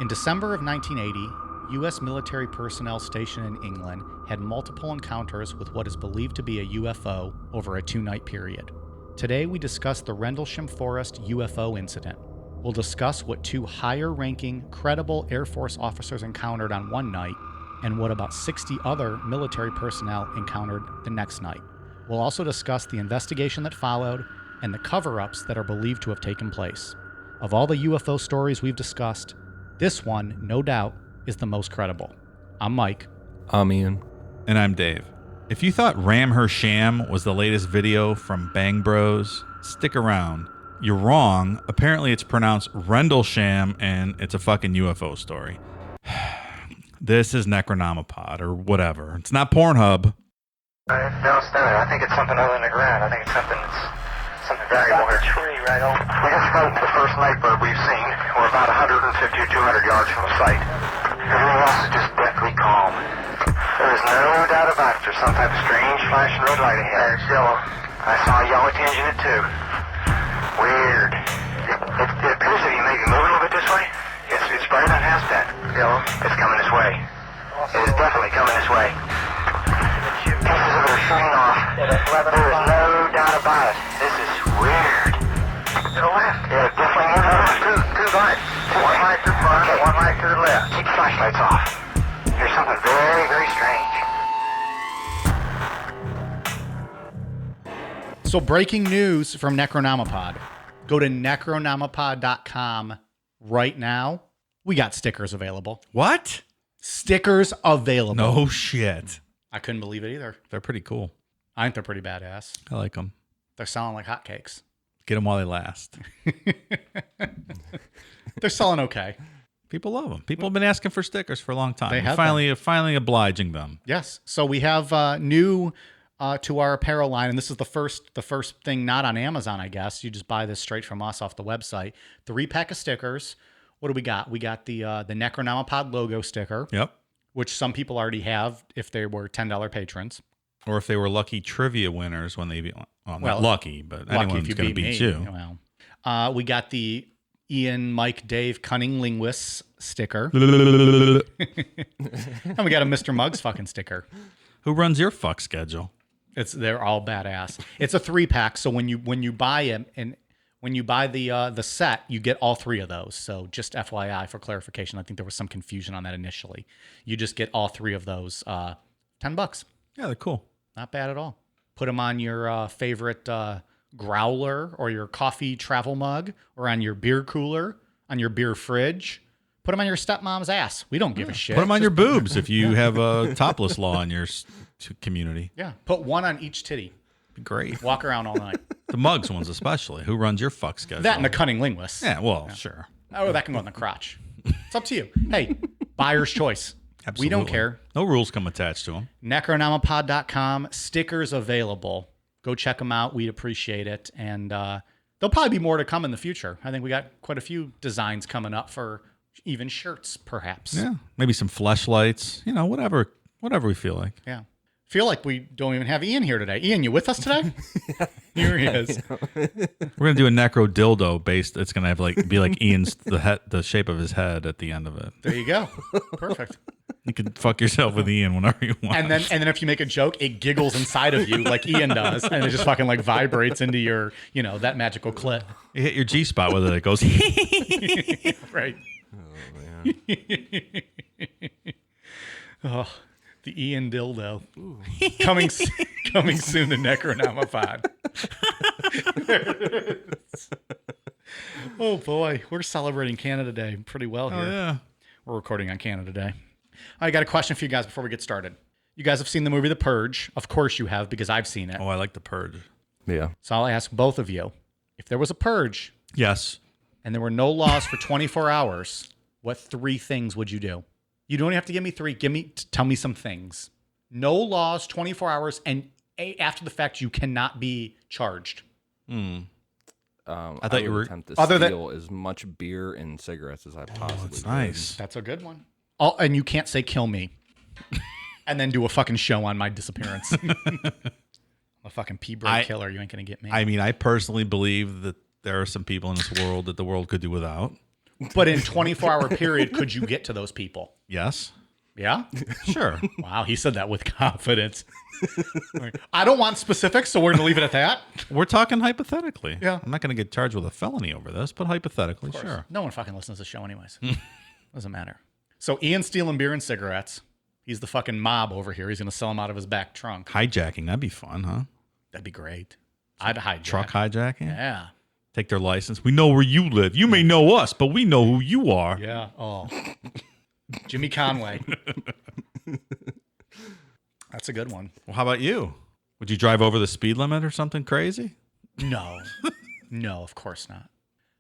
In December of 1980, U.S. military personnel stationed in England had multiple encounters with what is believed to be a UFO over a 2-night period. Today we discuss the Rendlesham Forest UFO incident. We'll discuss what 2 higher-ranking, credible Air Force officers encountered on one night and what about 60 other military personnel encountered the next night. We'll also discuss the investigation that followed and the cover-ups that are believed to have taken place. Of all the UFO stories we've discussed, this one, no doubt, is the most credible. I'm Mike. I'm Ian. And I'm Dave. If you thought Ram Her Sham was the latest video from Bang Bros, stick around. You're wrong. Apparently it's pronounced Rendlesham, and it's a fucking UFO story. This is Necronomipod, or whatever. It's not Pornhub. I don't stand it. I think it's something other than the ground. I think it's something variable here. Tree right over. We just got the first night bird we've seen. We're about 150 or 200 yards from the site. Everything else is just deathly calm. There is no doubt about it. There's some type of strange flashing red light ahead. It's yellow. I saw a yellow tinge in it too. Weird. It appears to be maybe moving a little bit this way. It's brighter than it has been. Yellow. It's coming this way. It is definitely coming this way. Pieces of it are shooting off. There is no doubt about it. This is weird. To the left. Yeah, definitely moving left. Two lights. One light to the front, one light to the left. Keep the flashlights off. There's something very, very strange. So breaking news from Necronomipod. Go to necronomipod.com right now. We got stickers available. What? Stickers available. No shit. I couldn't believe it either. They're pretty cool. I think they're pretty badass. I like them. They're selling like hotcakes. Get them while they last. They're selling okay. People love them. People have been asking for stickers for a long time. They have finally obliging them. Yes. So we have new to our apparel line, and this is the first thing not on Amazon, I guess. You just buy this straight from us off the website. 3-pack of stickers. What do we got? We got the Necronomipod logo sticker. Yep. Which some people already have if they were $10 patrons. Or if they were lucky trivia winners when they beat, well, not lucky, but lucky anyone's going to beat you. Well, we got the Ian, Mike, Dave, Cunning Linguists sticker. And we got a Mr. Muggs fucking sticker. Who runs your fuck schedule? They're all badass. It's a 3-pack, so when you buy it and when you buy the set, you get all 3 of those. So just FYI for clarification, I think there was some confusion on that initially. You just get all 3 of those, $10. Yeah, they're cool. Not bad at all. Put them on your favorite growler or your coffee travel mug or on your beer cooler, on your beer fridge. Put them on your stepmom's ass. We don't give a shit. Put them on your boobs if you have a topless law in your community. Yeah, put one on each titty. Great. Walk around all night. The Mugs ones especially. Who runs your fuck schedule? That and the Cunning Linguists. Yeah, well, sure. Oh, that can go in the crotch. It's up to you. Hey, buyer's choice. Absolutely. We don't care. No rules come attached to them. Necronomipod.com. Stickers available. Go check them out. We'd appreciate it. And there'll probably be more to come in the future. I think we got quite a few designs coming up for even shirts, perhaps. Yeah, maybe some fleshlights. You know, whatever we feel like. Yeah. Feel like we don't even have Ian here today. Ian, you with us today? Here he is. We're gonna do a necro dildo based. It's gonna have be like Ian's the shape of his head at the end of it. There you go. Perfect. You can fuck yourself with Ian whenever you want. And then if you make a joke, it giggles inside of you like Ian does, and it just fucking like vibrates into your, that magical clit. You hit your G spot with it. It goes. Right. Oh man. Oh. The Ian dildo. Coming soon to Necronomipod. There it is. Oh boy, we're celebrating Canada Day pretty well here. Oh yeah. We're recording on Canada Day. I got a question for you guys before we get started. You guys have seen the movie The Purge. Of course you have, because I've seen it. Oh, I like The Purge. Yeah. So I'll ask both of you. If there was a purge Yes. and there were no laws for 24 hours, what 3 things would you do? You don't have to give me 3. Tell me some things. No laws, 24 hours, and after the fact, you cannot be charged. I thought I you would were attempt to other than- steal as much beer and cigarettes as I possibly That's could. nice. That's a good one. Oh, and you can't say kill me and then do a fucking show on my disappearance. A fucking pea-brain killer. You ain't going to get me. I mean, I personally believe that there are some people in this world that the world could do without. But in 24-hour period, could you get to those people? Yes. Yeah? Sure. Wow, he said that with confidence. I don't want specifics, so we're going to leave it at that. We're talking hypothetically. Yeah. I'm not going to get charged with a felony over this, but hypothetically, sure. No one fucking listens to the show anyways. Doesn't matter. So Ian's stealing beer and cigarettes. He's the fucking mob over here. He's going to sell them out of his back trunk. Hijacking, that'd be fun, huh? That'd be great. I'd hijack. Truck hijacking? Yeah. Take their license. We know where you live. You may know us, but we know who you are. Yeah. Oh. Jimmy Conway. That's a good one. Well, how about you? Would you drive over the speed limit or something crazy? No. No, of course not.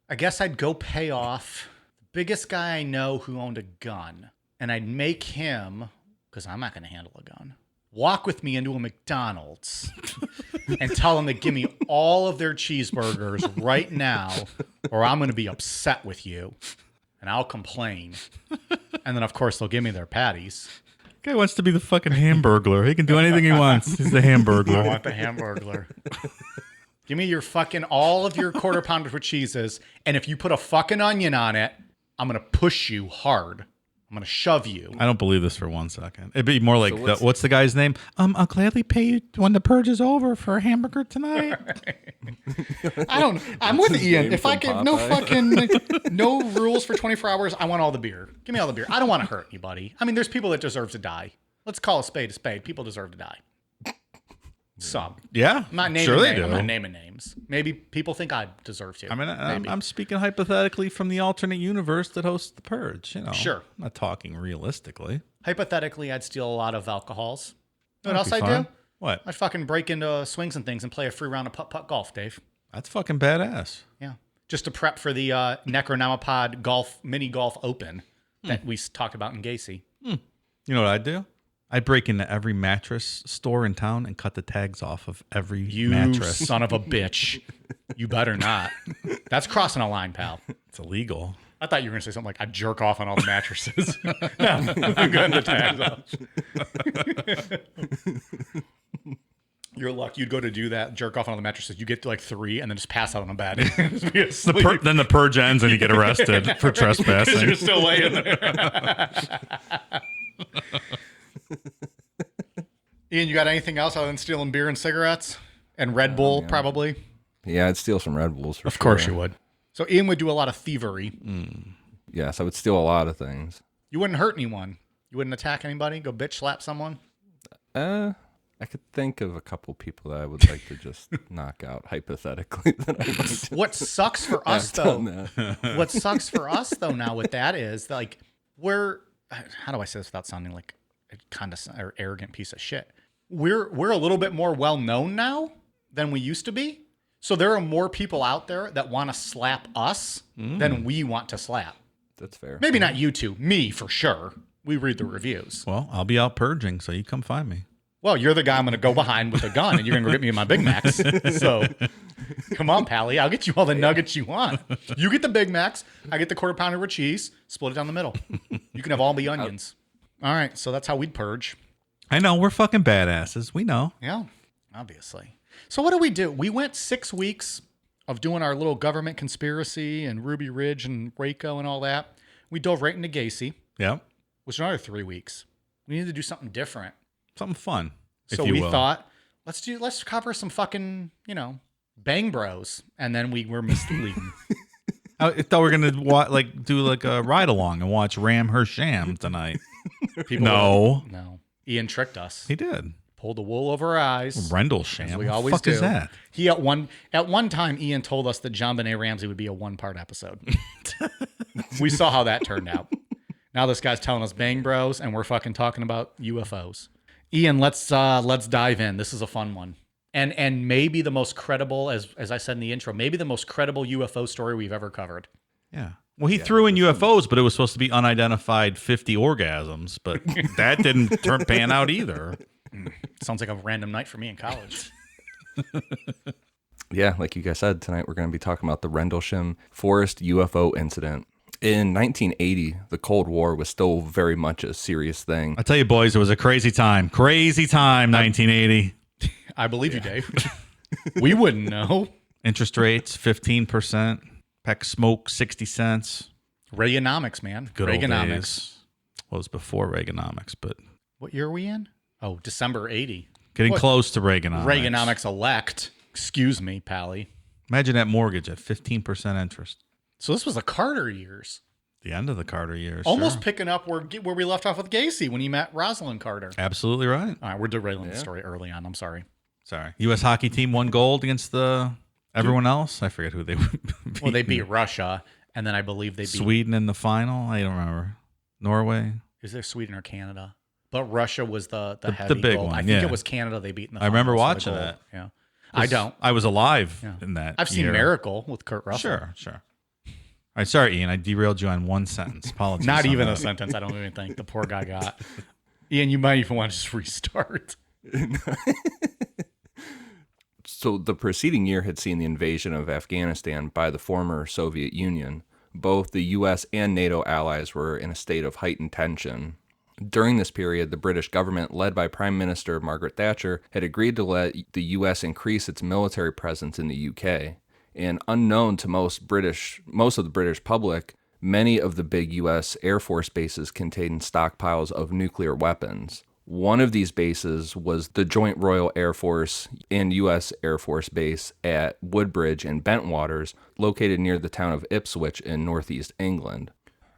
I guess I'd go pay off the biggest guy I know who owned a gun. And I'd make him, because I'm not going to handle a gun, walk with me into a McDonald's and tell them to give me all of their cheeseburgers right now, or I'm going to be upset with you. And I'll complain. And then, of course, they'll give me their patties. Guy wants to be the fucking Hamburglar. He can do anything he wants. He's the Hamburglar. I want the Hamburglar. Give me your fucking, all of your quarter pounders with cheeses. And if you put a fucking onion on it, I'm going to push you hard. I'm going to shove you. I don't believe this for 1 second. It'd be more like, So what's the guy's name? I'll gladly pay you when the purge is over for a hamburger tonight. I'm with Ian. name If I from could, no Popeye. fucking, no rules for 24 hours, I want all the beer. Give me all the beer. I don't want to hurt anybody. I mean, there's people that deserve to die. Let's call a spade a spade. People deserve to die. Some. Yeah, I'm not naming sure they names. do. I'm not naming names. Maybe people think I deserve to. I mean, Maybe. I'm speaking hypothetically from the alternate universe that hosts the purge. You know, Sure. I'm not talking realistically. Hypothetically, I'd steal a lot of alcohols. You know what else That'd be I'd fun. do? What? I'd fucking break into swings and things and play a free round of putt-putt golf, Dave. That's fucking badass. Yeah. Just to prep for the Necronomipod mini golf open that we talked about in Gacy. You know what I'd do? I'd break into every mattress store in town and cut the tags off of every You mattress. son of a bitch. You better not. That's crossing a line, pal. It's illegal. I thought you were going to say something like, I'd jerk off on all the mattresses. No, I'm going to tags off. You're lucky you'd go to do that, jerk off on all the mattresses. You get to like 3 and then just pass out on a bed. Just be asleep. Then the purge ends and you get arrested for trespassing. You're still laying there. Ian, you got anything else other than stealing beer and cigarettes? And Red Bull, probably? Yeah, I'd steal some Red Bulls for Of sure. course you would. So Ian would do a lot of thievery. Yes, I would steal a lot of things. You wouldn't hurt anyone. You wouldn't attack anybody? Go bitch slap someone? I could think of a couple people that I would like to just knock out hypothetically. That I might What sucks for us, have done though, that. what sucks for us, though, now with that is, like, how do I say this without sounding like a condescending or arrogant piece of shit? We're a little bit more well-known now than we used to be. So there are more people out there that want to slap us than we want to slap. That's fair. Maybe not you two. Me, for sure. We read the reviews. Well, I'll be out purging, so you come find me. Well, you're the guy I'm going to go behind with a gun, and you're going to go get me my Big Macs. So, come on, Pally. I'll get you all the nuggets you want. You get the Big Macs. I get the quarter pounder with cheese. Split it down the middle. You can have all the onions. All right, so that's how we'd purge. I know, we're fucking badasses. We know. Yeah, obviously. So what do? We went 6 weeks of doing our little government conspiracy and Ruby Ridge and Waco and all that. We dove right into Gacy, Yep. which another 3 weeks. We needed to do something different. Something fun. So we thought, let's cover some fucking, Bang Bros. And then we were misleading. I thought we were gonna do a ride along and watch Ram Hersham tonight. No, Ian tricked us. he did. Pulled the wool over our eyes. Rendlesham. As we What always the fuck do. is that? He at one time, Ian told us that John Benet Ramsey would be a 1-part episode. We saw how that turned out. Now this guy's telling us Bang Bros, and we're fucking talking about UFOs. Ian, let's dive in. This is a fun one, and maybe the most credible, as I said in the intro, maybe the most credible UFO story we've ever covered. Yeah. Well, he threw in UFOs, but it was supposed to be unidentified 50 orgasms, but that didn't pan out either. Sounds like a random night for me in college. Yeah, like you guys said, tonight we're going to be talking about the Rendlesham Forest UFO incident. In 1980, the Cold War was still very much a serious thing. I tell you, boys, it was a crazy time. Crazy time, 1980. I believe you, Dave. We wouldn't know. Interest rates, 15%. Pack of smoke, 60 cents. Reaganomics, man. Good old Reaganomics. days. Well, it was before Reaganomics, but What year are we in? Oh, December 80. getting What? close to Reaganomics. Reaganomics elect. Excuse me, Pally. Imagine that mortgage at 15% interest. So this was the Carter years. The end of the Carter years. Almost sure. picking up where we left off with Gacy when he met Rosalind Carter. Absolutely right. All right, we're derailing the story early on. I'm sorry. Sorry. U.S. hockey team won gold against everyone else. I forget who they beat. Well, they beat Russia, and then I believe they beat Sweden in the final. I don't remember. Norway. Is there Sweden or Canada? But Russia was the heavy big gold. one, I think yeah. it was Canada they beat in the I remember finals for the watching gold. that. Yeah. I don't. I was alive Yeah. in that. I've seen year. Miracle with Kurt Russell. Sure. All right, sorry, Ian. I derailed you on one sentence. Apologies. Not on even that. a sentence. I don't even think the poor guy got. Ian, you might even want to just restart. So the preceding year had seen the invasion of Afghanistan by the former Soviet Union. Both the U.S. and NATO allies were in a state of heightened tension. During this period, the British government, led by Prime Minister Margaret Thatcher, had agreed to let the U.S. increase its military presence in the U.K. And unknown to most of the British public, many of the big U.S. Air Force bases contained stockpiles of nuclear weapons. One of these bases was the Joint Royal Air Force and U.S. Air Force Base at Woodbridge and Bentwaters, located near the town of Ipswich in northeast England.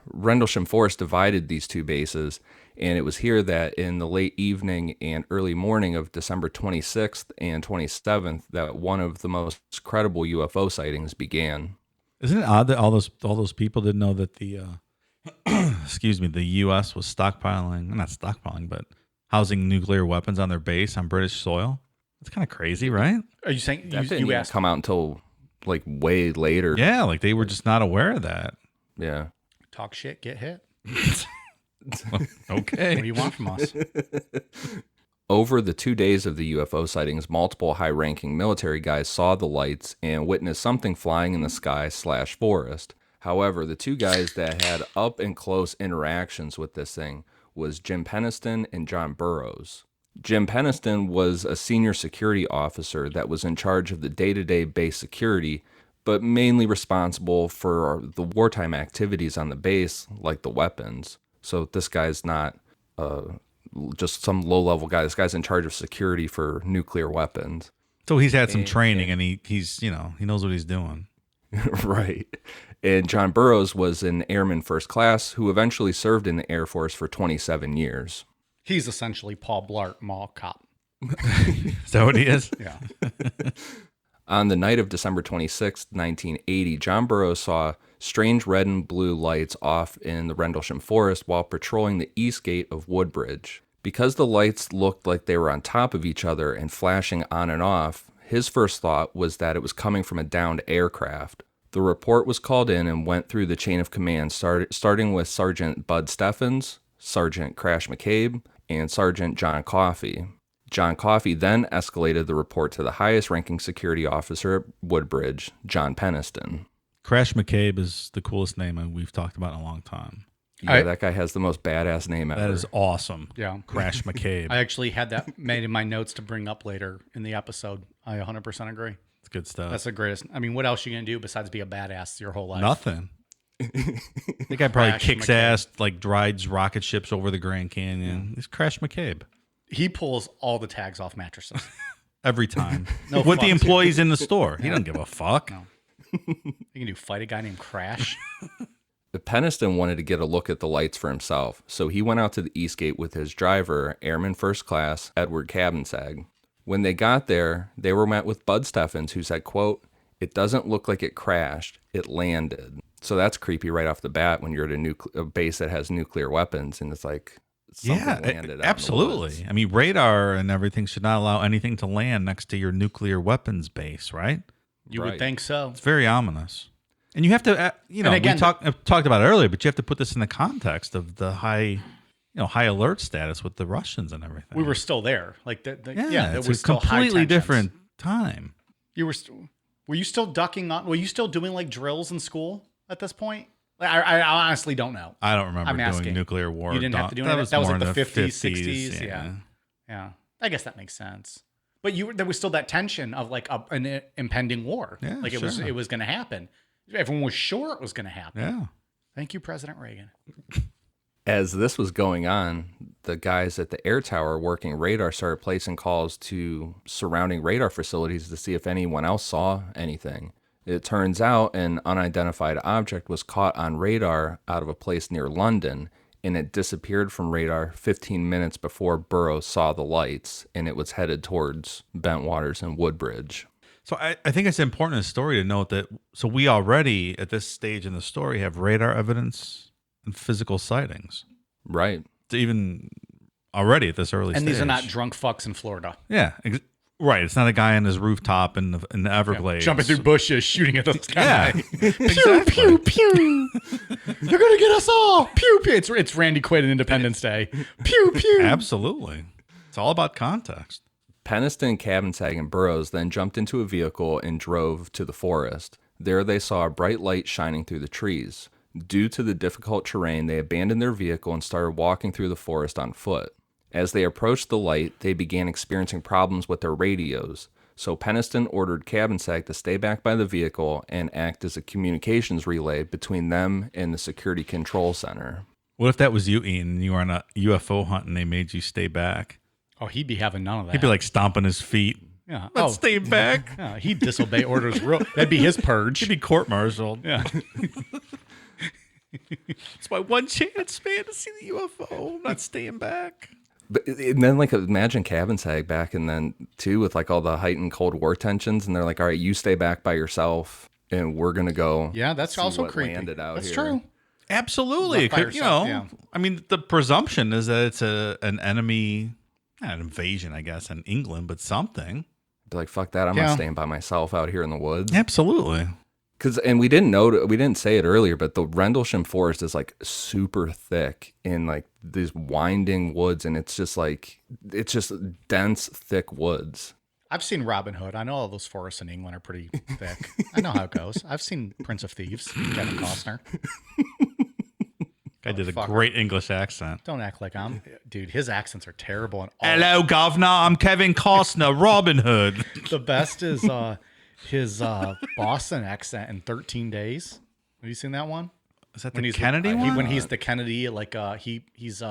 Rendlesham Forest divided these two bases, and it was here that in the late evening and early morning of December 26th and 27th that one of the most credible UFO sightings began. Isn't it odd that all those people didn't know that the the U.S. was not stockpiling, but housing nuclear weapons on their base on British soil? That's kind of crazy, right? Are you saying That didn't you even asked? come out until like way later. Yeah, like they were just not aware of that. Yeah. Talk shit, get hit. Okay. What do you want from us? Over the 2 days of the UFO sightings, multiple high-ranking military guys saw the lights and witnessed something flying in the sky/forest. However, the two guys that had up-and-close interactions with this thing was Jim Peniston and John Burroughs. Jim Peniston was a senior security officer that was in charge of the day-to-day base security, but mainly responsible for the wartime activities on the base, like the weapons. So this guy's not just some low-level guy. This guy's in charge of security for nuclear weapons. So he's had some training, and he's he knows what he's doing. Right. And John Burroughs was an airman first class who eventually served in the Air Force for 27 years. He's essentially Paul Blart, Mall Cop. Is that what he is? Yeah. On the night of December 26, 1980, John Burroughs saw strange red and blue lights off in the Rendlesham Forest while patrolling the east gate of Woodbridge. Because the lights looked like they were on top of each other and flashing on and off, his first thought was that it was coming from a downed aircraft. The report was called in and went through the chain of command, starting with Sergeant Bud Steffens, Sergeant Crash McCabe, and Sergeant John Coffey. John Coffey then escalated the report to the highest-ranking security officer at Woodbridge, John Peniston. Crash McCabe is the coolest name we've talked about in a long time. Yeah, that guy has the most badass name ever. That is awesome. Yeah. Crash McCabe. I actually had that made in my notes to bring up later in the episode. I 100% agree. It's good stuff. That's the greatest. I mean, what else are you going to do besides be a badass your whole life? Nothing. The guy probably Crash kicks McCabe. ass, like rides rocket ships over the Grand Canyon. He's Crash McCabe He pulls all the tags off mattresses. every time. No With the fucks. employees in the store. He doesn't give a fuck. No. You can do fight a guy named Crash. Peniston wanted to get a look at the lights for himself, so he went out to the east gate with his driver, Airman First Class Edward Cabinsag. When they got there, they were met with Bud Steffens, who said, quote, "It doesn't look like it crashed, it landed." So that's creepy right off the bat when you're at a base that has nuclear weapons, and it's like something landed out in the absolutely. woods. I mean, radar and everything should not allow anything to land next to your nuclear weapons base, right? You Right. would think so. It's very ominous. And you have to, And again, we talked about it earlier, but you have to put this in the context of the high alert status with the Russians and everything. We were still there. Like, there it's was a still high completely tensions. different time. You were you still ducking on? Were you still doing like drills in school at this point? Like, I honestly don't know. I don't remember I'm doing asking. nuclear war. You didn't have to do that. any of that. That was more like in the 50s, 60s. Yeah. Yeah. I guess that makes sense. But there was still that tension of like an impending war. Yeah, like sure. it was going to happen. Everyone was sure it was going to happen. Yeah. Thank you, President Reagan. As this was going on, the guys at the air tower working radar started placing calls to surrounding radar facilities to see if anyone else saw anything. It turns out an unidentified object was caught on radar out of a place near London, and it disappeared from radar 15 minutes before Burroughs saw the lights, and it was headed towards Bentwaters and Woodbridge. So I think it's important in the story to note that, so we already, at this stage in the story, have radar evidence and physical sightings. Right. To even already at this early stage. And these are not drunk fucks in Florida. Yeah, right. It's not a guy on his rooftop in the Everglades. Jumping through bushes, shooting at the sky. Yeah, exactly. Pew, pew, pew. They're going to get us all. Pew, pew. It's Randy Quaid and Independence Day. Pew, pew. Absolutely. It's all about context. Peniston, Cabansag, and Burroughs then jumped into a vehicle and drove to the forest. There they saw a bright light shining through the trees. Due to the difficult terrain, they abandoned their vehicle and started walking through the forest on foot. As they approached the light, they began experiencing problems with their radios, so Peniston ordered Cabansag to stay back by the vehicle and act as a communications relay between them and the security control center. What if that was you, Ian, and you were on a UFO hunt and they made you stay back? Oh, he'd be having none of that. He'd be like stomping his feet. yeah. Let's stay back. Yeah, he'd disobey orders. That'd be his purge. He'd be court-martialed. Yeah. It's my one chance, man, to see the UFO. I'm not staying back. But and then, like, imagine Cabansag back and then, too, with, like, all the heightened Cold War tensions, and they're like, all right, you stay back by yourself, and we're going to go Yeah, that's see also what creepy. landed out That's here. true. Absolutely. Left by It could, yourself, yeah. I mean, the presumption is that it's an enemy, not an invasion, I guess, in England, but something. Be like, fuck that, I'm Yeah. not staying by myself out here in the woods. Absolutely. And we didn't say it earlier, but the Rendlesham Forest is like super thick in like these winding woods, and it's just dense, thick woods. I've seen Robin Hood. I know all those forests in England are pretty thick. I know how it goes. I've seen Prince of Thieves, Kevin Costner. Guy did a fucker. great English accent. Don't act like I'm... Dude, his accents are terrible. And all Hello, Governor. I'm Kevin Costner, Robin Hood. The best is his Boston accent in 13 Days. Have you seen that one? Is that When the he's Kennedy one? when he's the Kennedy, like he's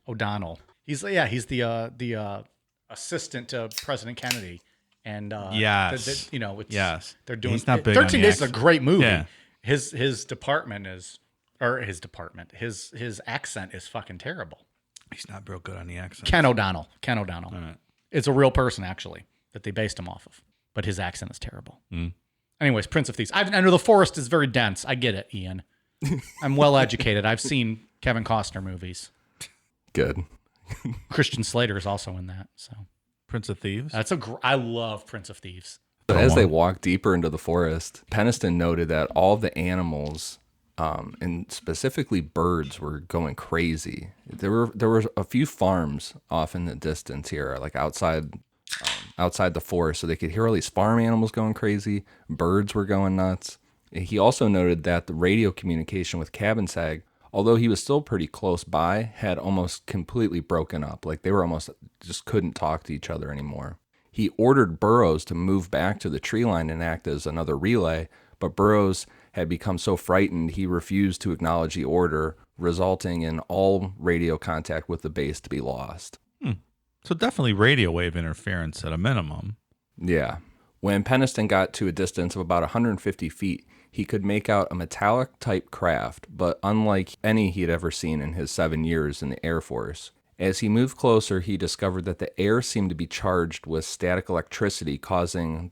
O'Donnell. He's the assistant to President Kennedy. And Yes. it's, Yes. they're doing. He's not big on 13 the Days is a accent. great movie. Yeah. His department is, or his department, his accent is fucking terrible. He's not real good on the accent. Ken O'Donnell. All right. It's a real person actually that they based him off of, but his accent is terrible. Mm. Anyways, Prince of Thieves. I know the forest is very dense. I get it, Ian. I'm well educated. I've seen Kevin Costner movies. Good. Christian Slater is also in that. So Prince of Thieves. that's I love Prince of Thieves. But as they walked deeper into the forest, Peniston noted that all the animals, and specifically birds, were going crazy. There were a few farms off in the distance here, like outside the forest, so they could hear all these farm animals going crazy. Birds were going nuts. He also noted that the radio communication with Cabansag, although he was still pretty close by, had almost completely broken up. Like they were almost just couldn't talk to each other anymore. He ordered Burroughs to move back to the tree line and act as another relay, but Burroughs had become so frightened he refused to acknowledge the order, resulting in all radio contact with the base to be lost. So definitely radio wave interference at a minimum. Yeah. When Peniston got to a distance of about 150 feet, he could make out a metallic-type craft, but unlike any he had ever seen in his 7 years in the Air Force. As he moved closer, he discovered that the air seemed to be charged with static electricity, causing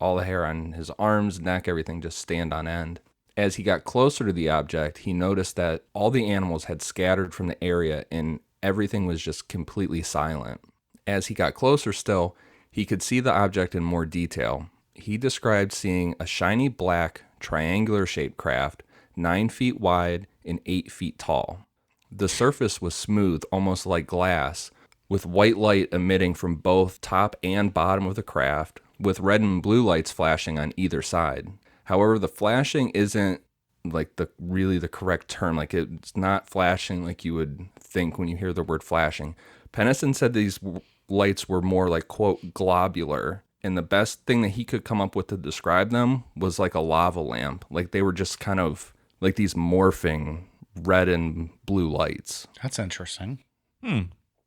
all the hair on his arms, neck, everything just stand on end. As he got closer to the object, he noticed that all the animals had scattered from the area and everything was just completely silent. As he got closer still, he could see the object in more detail. He described seeing a shiny black, triangular-shaped craft, 9 feet wide and 8 feet tall. The surface was smooth, almost like glass, with white light emitting from both top and bottom of the craft, with red and blue lights flashing on either side. However, the flashing isn't like the correct term. Like it's not flashing like you would think when you hear the word flashing. Peniston said these lights were more like, quote, globular, and the best thing that he could come up with to describe them was like a lava lamp. Like they were just kind of like these morphing red and blue lights. That's interesting.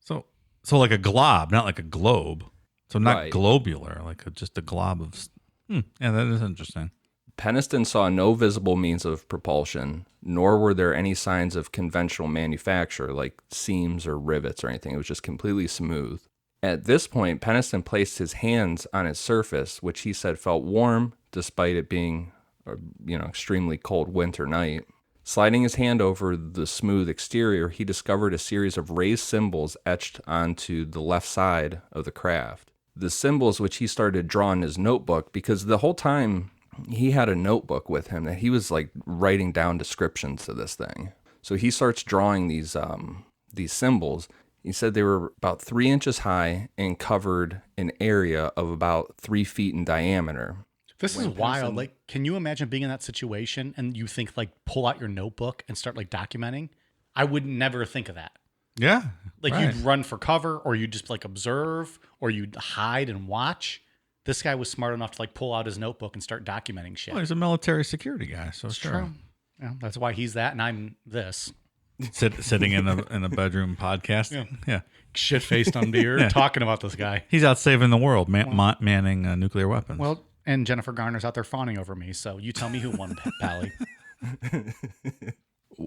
So like a glob, not like a globe. So not Right. globular, like just a glob of. Yeah, that is interesting. Peniston saw no visible means of propulsion, nor were there any signs of conventional manufacture like seams or rivets or anything. It was just completely smooth. At this point, Peniston placed his hands on its surface, which he said felt warm despite it being a extremely cold winter night. Sliding his hand over the smooth exterior, he discovered a series of raised symbols etched onto the left side of the craft. The symbols which he started to draw in his notebook, because the whole time he had a notebook with him that he was like writing down descriptions of this thing. So he starts drawing these symbols. He said they were about 3 inches high and covered an area of about 3 feet in diameter. This is wild. Like, can you imagine being in that situation and you think like pull out your notebook and start like documenting? I would never think of that. Yeah. Like right. you'd run for cover or you'd just like observe or you'd hide and watch. This guy was smart enough to like pull out his notebook and start documenting shit. Well, he's a military security guy, so It's sure. true. Yeah, that's why he's that and I'm this. Sitting in a bedroom podcast. Yeah. Shit faced on beer talking about this guy. He's out saving the world, manning nuclear weapons. Well, and Jennifer Garner's out there fawning over me. So you tell me who won, Pally.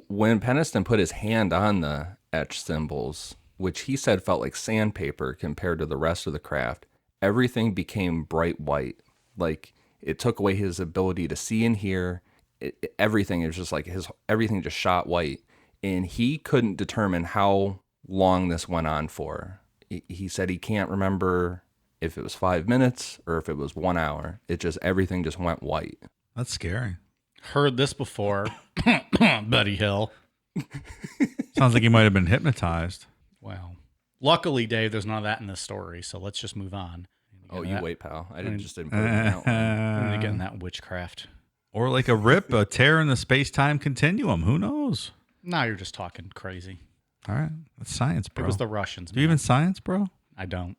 When Peniston put his hand on the etched symbols, which he said felt like sandpaper compared to the rest of the craft, everything became bright white. Like it took away his ability to see and hear. Everything, it was just like everything just shot white. And he couldn't determine how long this went on for. He said he can't remember if it was 5 minutes or if it was 1 hour. Everything just went white. That's scary. Heard this before. Buddy Hill. Sounds like he might have been hypnotized. Well, luckily, Dave, there's none of that in this story. So let's just move on. Oh, you wait, pal. I just didn't put it in that one. I'm going to get in that witchcraft. Or like a tear in the space-time continuum. Who knows? Now you're just talking crazy. All right. That's science, bro. It was the Russians. Do you even science, bro? I don't.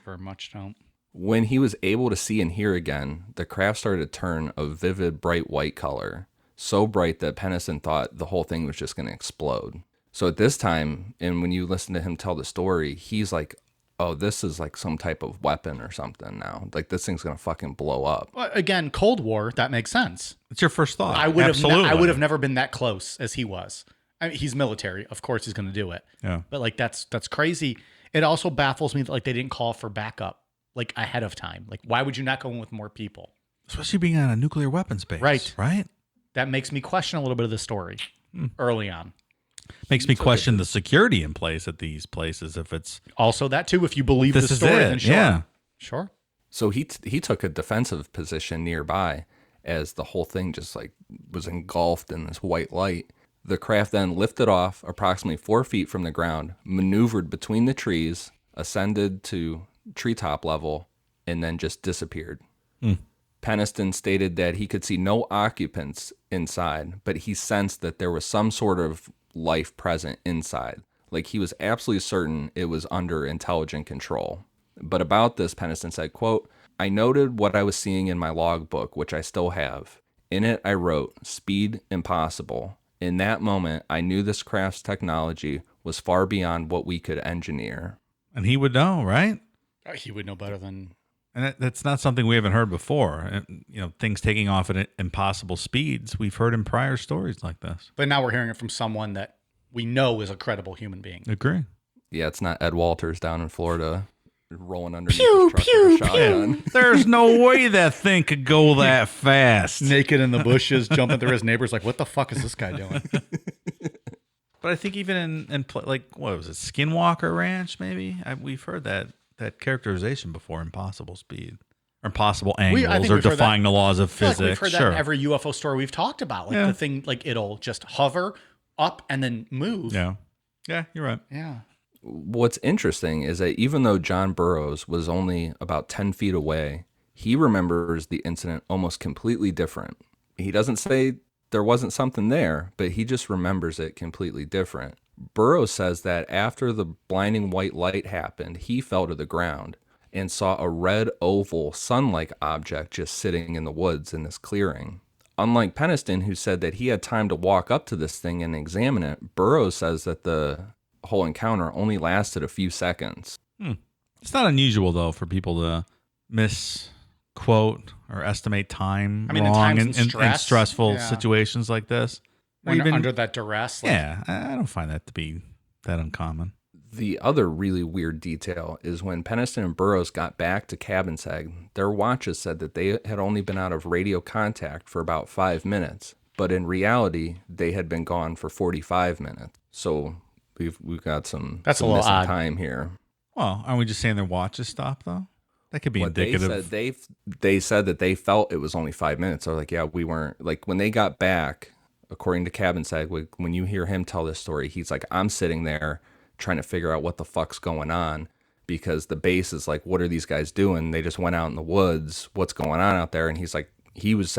Very much don't. When he was able to see and hear again, the craft started to turn a vivid, bright white color. So bright that Peniston thought the whole thing was just going to explode. So at this time, and when you listen to him tell the story, he's like, oh, this is like some type of weapon or something now. Like this thing's going to fucking blow up. Well, again, Cold War, that makes sense. It's your first thought. I would Absolutely. have never been that close as he was. I mean, he's military. Of course he's going to do it. Yeah. But like that's crazy. It also baffles me that like they didn't call for backup like ahead of time. Like why would you not go in with more people? Especially being on a nuclear weapons base. Right. Right? That makes me question a little bit of the story early on. Makes me question the security in place at these places if it's... Also that too, if you believe This the is story, it, then sure. yeah. Sure. So he took a defensive position nearby as the whole thing just like was engulfed in this white light. The craft then lifted off approximately 4 feet from the ground, maneuvered between the trees, ascended to treetop level, and then just disappeared. Peniston stated that he could see no occupants inside, but he sensed that there was some sort of life present inside. Like he was absolutely certain it was under intelligent control. But about this, Peniston said, quote, I noted what I was seeing in my logbook, which I still have. In it, I wrote, speed impossible. In that moment, I knew this craft's technology was far beyond what we could engineer. And he would know, right? He would know better than... And that's not something we haven't heard before. And, things taking off at impossible speeds. We've heard in prior stories like this. But now we're hearing it from someone that we know is a credible human being. Agree. Yeah, it's not Ed Walters down in Florida rolling underneath his truck with a shotgun. There's no way that thing could go that fast. Naked in the bushes, jumping through his neighbors like, what the fuck is this guy doing? But I think even in like, what was it, Skinwalker Ranch, maybe? We've heard that characterization before, impossible speed. Or impossible angles, or defying the laws of physics. We've heard that in every UFO story we've talked about. Like the thing, like it'll just hover up and then move. Yeah. Yeah, you're right. Yeah. What's interesting is that even though John Burroughs was only about 10 feet away, he remembers the incident almost completely different. He doesn't say there wasn't something there, but he just remembers it completely different. Burroughs says that after the blinding white light happened, he fell to the ground and saw a red oval sun-like object just sitting in the woods in this clearing. Unlike Peniston, who said that he had time to walk up to this thing and examine it, Burroughs says that the whole encounter only lasted a few seconds. It's not unusual, though, for people to misquote or estimate time I mean, wrong in stressful yeah. situations like this. Or even under that duress. Like, yeah, I don't find that to be that uncommon. The other really weird detail is when Peniston and Burroughs got back to Cabin Seg, their watches said that they had only been out of radio contact for about 5 minutes, but in reality, they had been gone for 45 minutes. So we've got some, That's some a little missing odd. time here. Well, aren't we just saying their watches stopped, though? That could be What indicative. they said that they felt it was only 5 minutes. So like, yeah, we weren't, like when they got back, according to Cabin Seg, when you hear him tell this story, he's like, I'm sitting there trying to figure out what the fuck's going on, because the base is like, what are these guys doing? They just went out in the woods. What's going on out there? And he's like, he was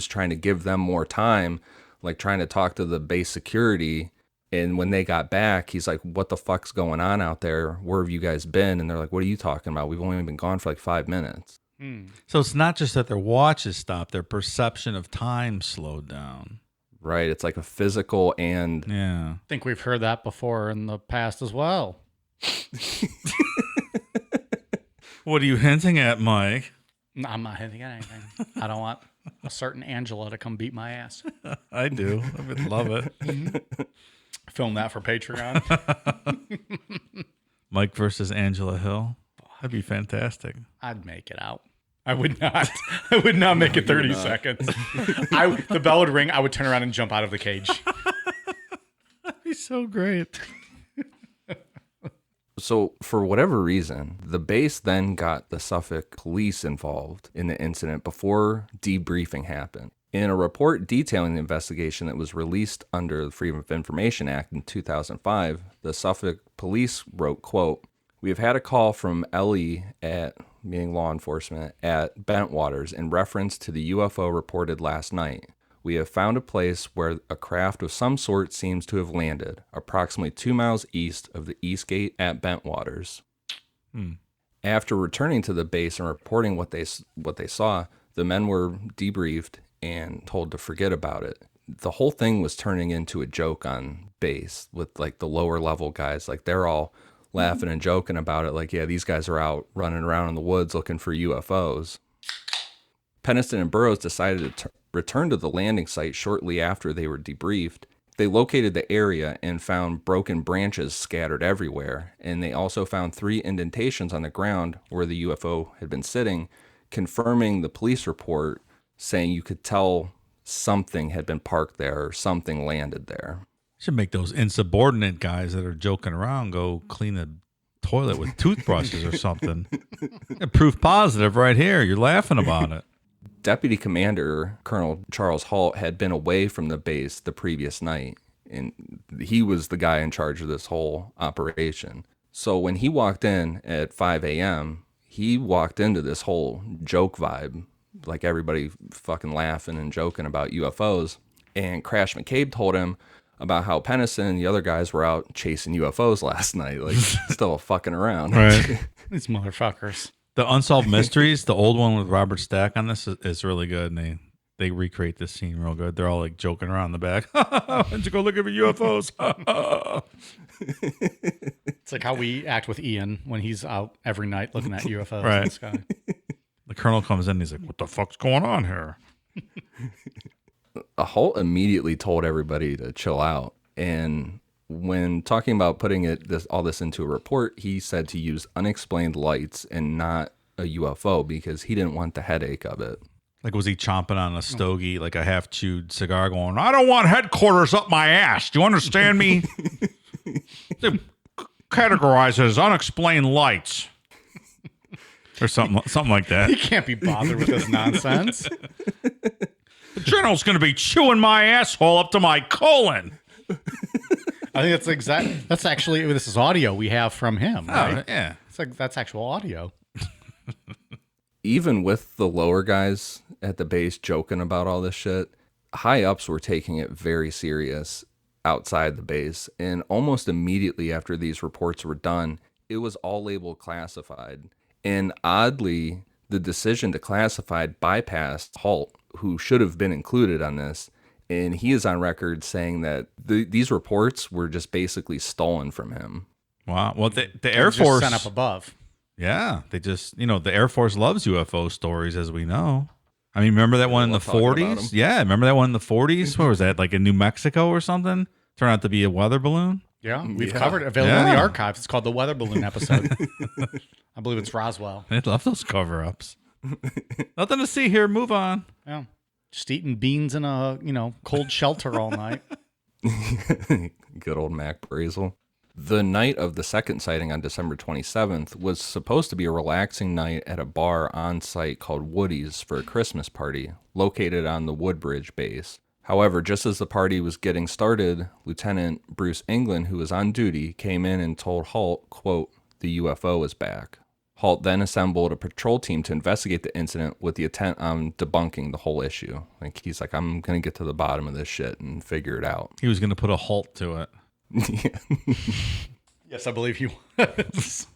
trying to give them more time, like trying to talk to the base security. And when they got back, he's like, what the fuck's going on out there? Where have you guys been? And they're like, what are you talking about? We've only been gone for like 5 minutes. So it's not just that their watches stopped, their perception of time slowed down. Right. It's like a physical and Yeah. I think we've heard that before in the past as well. What are you hinting at, Mike? No, I'm not hinting at anything. I don't want a certain Angela to come beat my ass. I do. I would love it. Film that for Patreon. Mike versus Angela Hill. That'd be fantastic. I'd make it out. I would not. I would not make it 30 seconds. The bell would ring. I would turn around and jump out of the cage. That'd be so great. So, for whatever reason, the base then got the Suffolk police involved in the incident before debriefing happened. In a report detailing the investigation that was released under the Freedom of Information Act in 2005, the Suffolk police wrote, quote, "We have had a call from LE meaning law enforcement, at Bentwaters in reference to the UFO reported last night. We have found a place where a craft of some sort seems to have landed, approximately 2 miles east of the East Gate at Bentwaters." After returning to the base and reporting what they saw, the men were debriefed and told to forget about it. The whole thing was turning into a joke on base with like the lower level guys. Like they're all laughing and joking about it. Like, yeah, these guys are out running around in the woods looking for UFOs. Peniston and Burroughs decided to return to the landing site shortly after they were debriefed. They located the area and found broken branches scattered everywhere, and they also found 3 indentations on the ground where the UFO had been sitting, confirming the police report saying you could tell something had been parked there or something landed there. Should make those insubordinate guys that are joking around go clean the toilet with toothbrushes or something. Proof positive right here. You're laughing about it. Deputy Commander Colonel Charles Halt had been away from the base the previous night, and he was the guy in charge of this whole operation. So when he walked in at 5 a.m., he walked into this whole joke vibe, like everybody fucking laughing and joking about UFOs. And Crash McCabe told him about how Peniston and the other guys were out chasing UFOs last night, like still fucking around. Right. These motherfuckers. The Unsolved Mysteries, the old one with Robert Stack on this is really good, and they recreate this scene real good. They're all like joking around in the back. Why you go looking for UFOs? It's like how we act with Ian when he's out every night looking at UFOs Right. in the sky. The colonel comes in and he's like, what the fuck's going on here? Holt immediately told everybody to chill out. And when talking about putting all this into a report, he said to use unexplained lights and not a UFO because he didn't want the headache of it. Like, was he chomping on a stogie, like a half-chewed cigar going, I don't want headquarters up my ass. Do you understand me? They categorize it as unexplained lights. Or something like that. He can't be bothered with this nonsense. The general's going to be chewing my asshole up to my colon. I think that's actually, this is audio we have from him. Right? Oh, yeah. It's like, that's actual audio. Even with the lower guys at the base joking about all this shit, high ups were taking it very serious outside the base. And almost immediately after these reports were done, it was all labeled classified. And oddly, The decision to classify bypassed Halt, who should have been included on this, and he is on record saying that these reports were just basically stolen from him. Wow. Well, the Air Just Force sent up above. Yeah, they just, the Air Force loves UFO stories, as we know. I mean, remember that one in the love talking about 'em. 40s? Yeah, remember that one in the 40s? What was that, like in New Mexico or something? Turned out to be a weather balloon? Yeah, we've covered it. Available in the archives. It's called the weather balloon episode. I believe it's Roswell. I love those cover-ups. Nothing to see here. Move on. Yeah, just eating beans in a cold shelter all night. Good old Mac Brazel. The night of the second sighting on December 27th was supposed to be a relaxing night at a bar on site called Woody's for a Christmas party located on the Woodbridge base. However, just as the party was getting started, Lieutenant Bruce England, who was on duty, came in and told Halt, quote, "The UFO is back." Halt then assembled a patrol team to investigate the incident with the intent on debunking the whole issue. Like, he's like, I'm going to get to the bottom of this shit and figure it out. He was going to put a halt to it. Yes, I believe he was.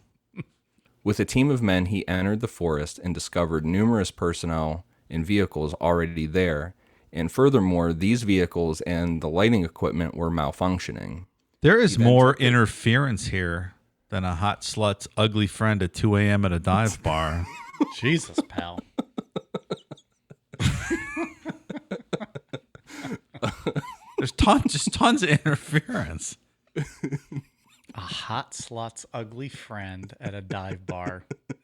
With a team of men, he entered the forest and discovered numerous personnel and vehicles already there. And furthermore, these vehicles and the lighting equipment were malfunctioning. There is more interference here than a hot slut's ugly friend at 2 a.m. at a dive bar. Jesus, pal. There's tons of interference. A hot slut's ugly friend at a dive bar.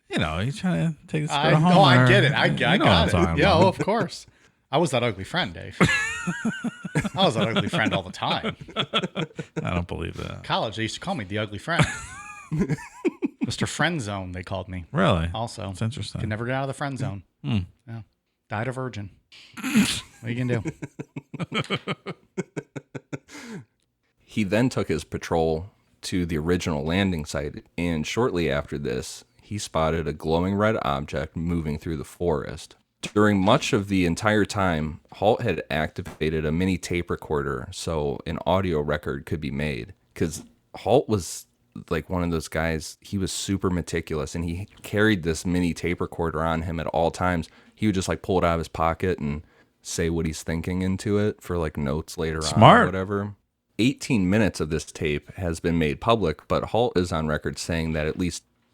He's trying to take this I home. know, I get it. I You know got what I'm it. talking Yeah, about. of course. I was that ugly friend, Dave. I was that ugly friend all the time. I don't believe that. College, they used to call me the ugly friend. Mr. Friend Zone, they called me. Really? Also, That's interesting. could never get out of the friend zone. Hmm. Yeah, died a virgin. What are you gonna do? He then took his patrol to the original landing site, and shortly after this, he spotted a glowing red object moving through the forest. During much of the entire time, Halt had activated a mini tape recorder so an audio record could be made. Because Halt was like one of those guys, he was super meticulous, and he carried this mini tape recorder on him at all times. He would just like pull it out of his pocket and say what he's thinking into it for like notes later on or whatever. 18 minutes of this tape has been made public, but Halt is on record saying that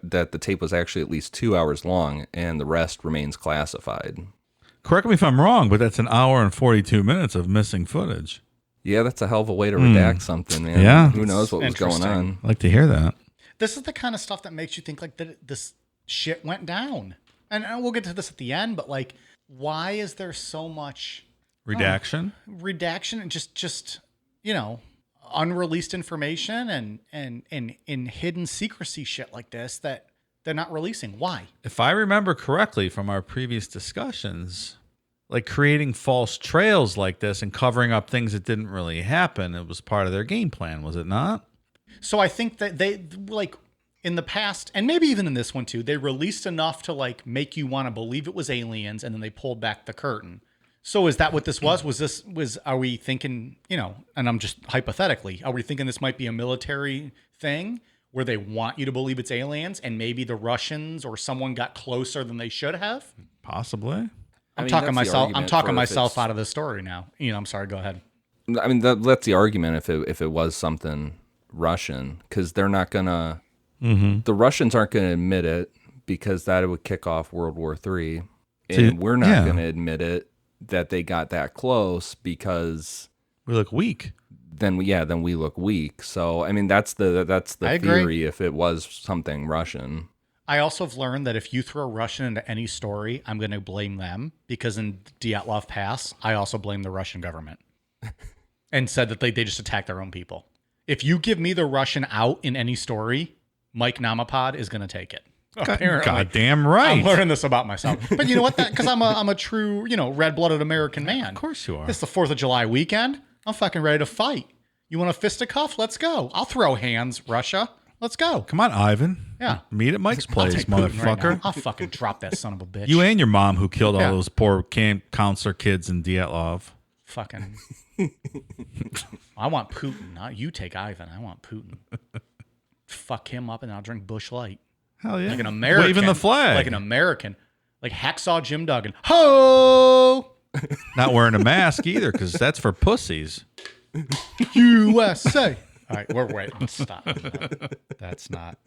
that the tape was actually at least 2 hours long and the rest remains classified. Correct me if I'm wrong, but that's an hour and 42 minutes of missing footage. Yeah, that's a hell of a way to redact something, man. Yeah. Who knows what was going on? I'd like to hear that. This is the kind of stuff that makes you think like that this shit went down. And we'll get to this at the end, but like, why is there so much Redaction? redaction and just unreleased information and hidden secrecy shit like this that they're not releasing? Why? If I remember correctly from our previous discussions, like creating false trails like this and covering up things that didn't really happen, it was part of their game plan, was it not? So I think that they like in the past, and maybe even in this one too, they released enough to like make you want to believe it was aliens, and then they pulled back the curtain. So is that what this was? Are we thinking, and I'm just hypothetically, are we thinking this might be a military thing where they want you to believe it's aliens, and maybe the Russians or someone got closer than they should have? Possibly. I'm talking myself out of the story now. I'm sorry, go ahead. I mean, that's the argument if it was something Russian, because they're not gonna. Mm-hmm. The Russians aren't going to admit it because that would kick off World War III, and we're not going to admit it that they got that close because we look weak. Then we look weak. So I mean, that's the theory. If it was something Russian. I also have learned that if you throw Russian into any story, I'm going to blame them, because in Dyatlov Pass, I also blame the Russian government and said that they just attacked their own people. If you give me the Russian out in any story, Mike Namapod is going to take it. Apparently. Goddamn right. I'm learning this about myself. But you know what? Because I'm a true, red-blooded American man. Of course you are. It's the 4th of July weekend. I'm fucking ready to fight. You want a fisticuff? Let's go. I'll throw hands, Russia. Let's go. Come on, Ivan. Yeah. Meet at Mike's I'll place, take Putin right motherfucker. now. I'll fucking drop that son of a bitch. You and your mom who killed all Yeah. those poor camp counselor kids in Dyatlov. Fucking. I want Putin. Not you take Ivan. I want Putin. Fuck him up and I'll drink Busch Light. Hell yeah. Like an American. Waving the flag. Like an American. Like Hacksaw Jim Duggan. Ho! Not wearing a mask either, because that's for pussies. USA. All right, we're waiting. Stop. That's not.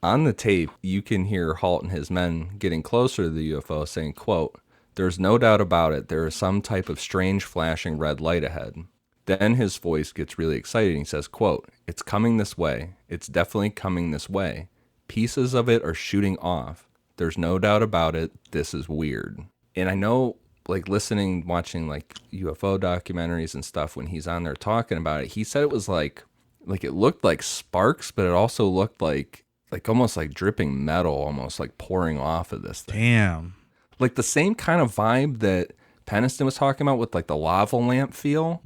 On the tape, you can hear Halt and his men getting closer to the UFO saying, quote, "There's no doubt about it. There is some type of strange flashing red light ahead." Then his voice gets really excited. He says, quote, "It's coming this way. It's definitely coming this way. Pieces of it are shooting off. There's no doubt about it. This is weird." And I know, like, watching like UFO documentaries and stuff, when he's on there talking about it, he said it was like it looked like sparks, but it also looked like almost like dripping metal, almost like pouring off of this thing. Damn. Like the same kind of vibe that Peniston was talking about with like the lava lamp feel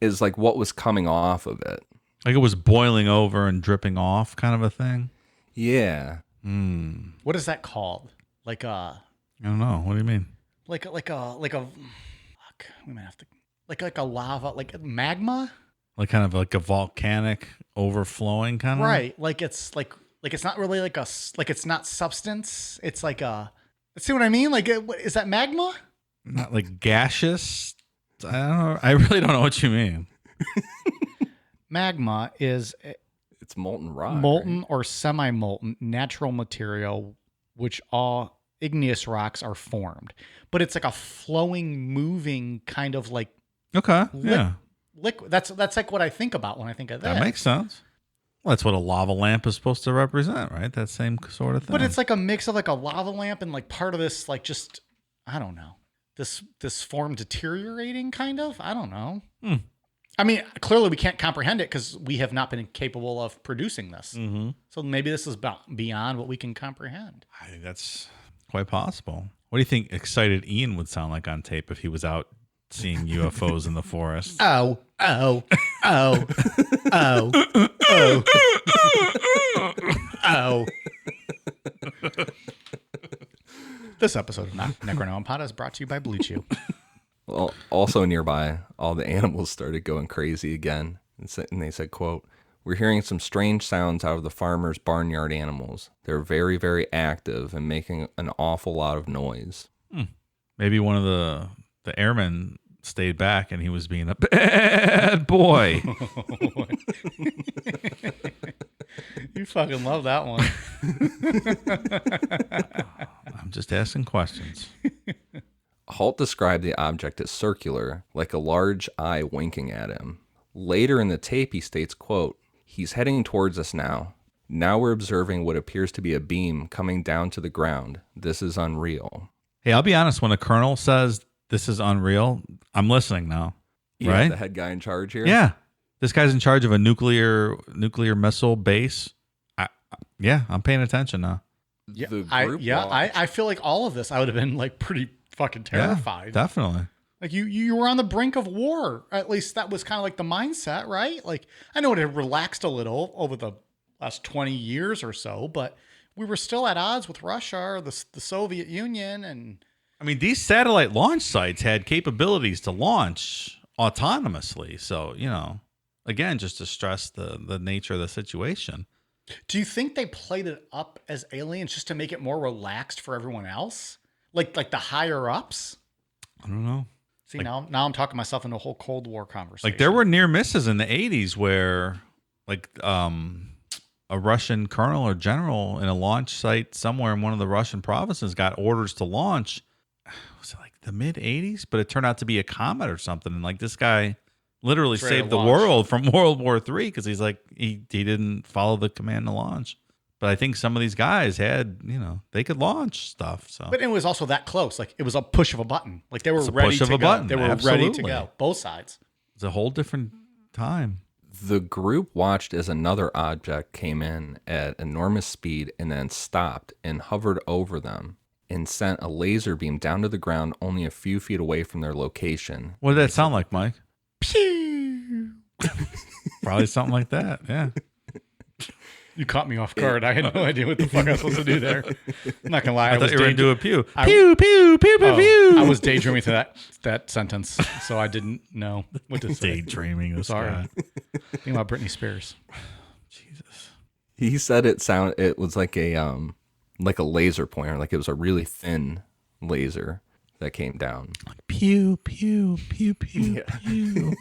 is like what was coming off of it. Like it was boiling over and dripping off kind of a thing? Yeah. What is that called? Like I don't know. What do you mean? Like a fuck. We might have to like a lava, like magma? Like kind of like a volcanic overflowing kind of? Right. Like it's not really like it's not substance. It's like see what I mean? Like is that magma? Not like gaseous? I don't know. I really don't know what you mean. Magma is It's molten rock. molten right? or semi-molten natural material which all igneous rocks are formed. But it's like a flowing, moving kind of like Okay. Yeah. liquid. That's like what I think about when I think of that. That makes sense. Well, that's what a lava lamp is supposed to represent, right? That same sort of thing. But it's like a mix of like a lava lamp and like part of this, like just, I don't know, this form deteriorating kind of. I don't know. I mean, clearly we can't comprehend it because we have not been capable of producing this. Mm-hmm. So maybe this is beyond what we can comprehend. I think that's quite possible. What do you think excited Ian would sound like on tape if he was out seeing UFOs in the forest? Oh, oh, oh, oh, oh, oh. This episode of Necronomicon Pod is brought to you by Blue Chew. Well, also nearby, all the animals started going crazy again. And they said, quote, "We're hearing some strange sounds out of the farmer's barnyard animals. They're very, very active and making an awful lot of noise." Maybe one of the airmen stayed back and he was being a bad boy. You fucking love that one. I'm just asking questions. Halt described the object as circular, like a large eye winking at him. Later in the tape, he states, quote, "He's heading towards us now. Now we're observing what appears to be a beam coming down to the ground. This is unreal." Hey, I'll be honest. When a colonel says this is unreal, I'm listening now. Yeah, right? the head guy in charge here. Yeah. This guy's in charge of a nuclear missile base. I'm paying attention now. Yeah, The group I feel like all of this, I would have been like pretty fucking terrified. Yeah, definitely. Like you were on the brink of war. At least that was kind of like the mindset, right? Like I know it had relaxed a little over the last 20 years or so, but we were still at odds with Russia or the Soviet Union. And I mean, these satellite launch sites had capabilities to launch autonomously. So, again, just to stress the nature of the situation. do you think they played it up as aliens just to make it more relaxed for everyone else? Like the higher ups? I don't know. See, now I'm talking myself into a whole Cold War conversation. Like there were near misses in the 80s where like a Russian colonel or general in a launch site somewhere in one of the Russian provinces got orders to launch. Was it like the mid 80s? But it turned out to be a comet or something. And like this guy literally Ready to saved the launch. world from World War III because he's like, he didn't follow the command to launch. But I think some of these guys had, they could launch stuff. So, But it was also that close. Like it was a push of a button. Like they were It's a ready push to of a go. button. They were ready to Absolutely. go. Both sides. it's a whole different time. The group watched as another object came in at enormous speed and then stopped and hovered over them and sent a laser beam down to the ground only a few feet away from their location. What did that sound like, Mike? Pew! Probably something like that. Yeah. You caught me off guard. I had no idea what the fuck I was supposed to do there. I'm not gonna lie. I thought you were going to do a pew. I- Pew, pew, pew, pew, pew. I was daydreaming to that sentence, so I didn't know what to say. daydreaming. This Sorry. guy. Think about Britney Spears. Jesus. He said it was like a like a laser pointer, like it was a really thin laser that came down. Pew, pew, pew, pew, Yeah. pew.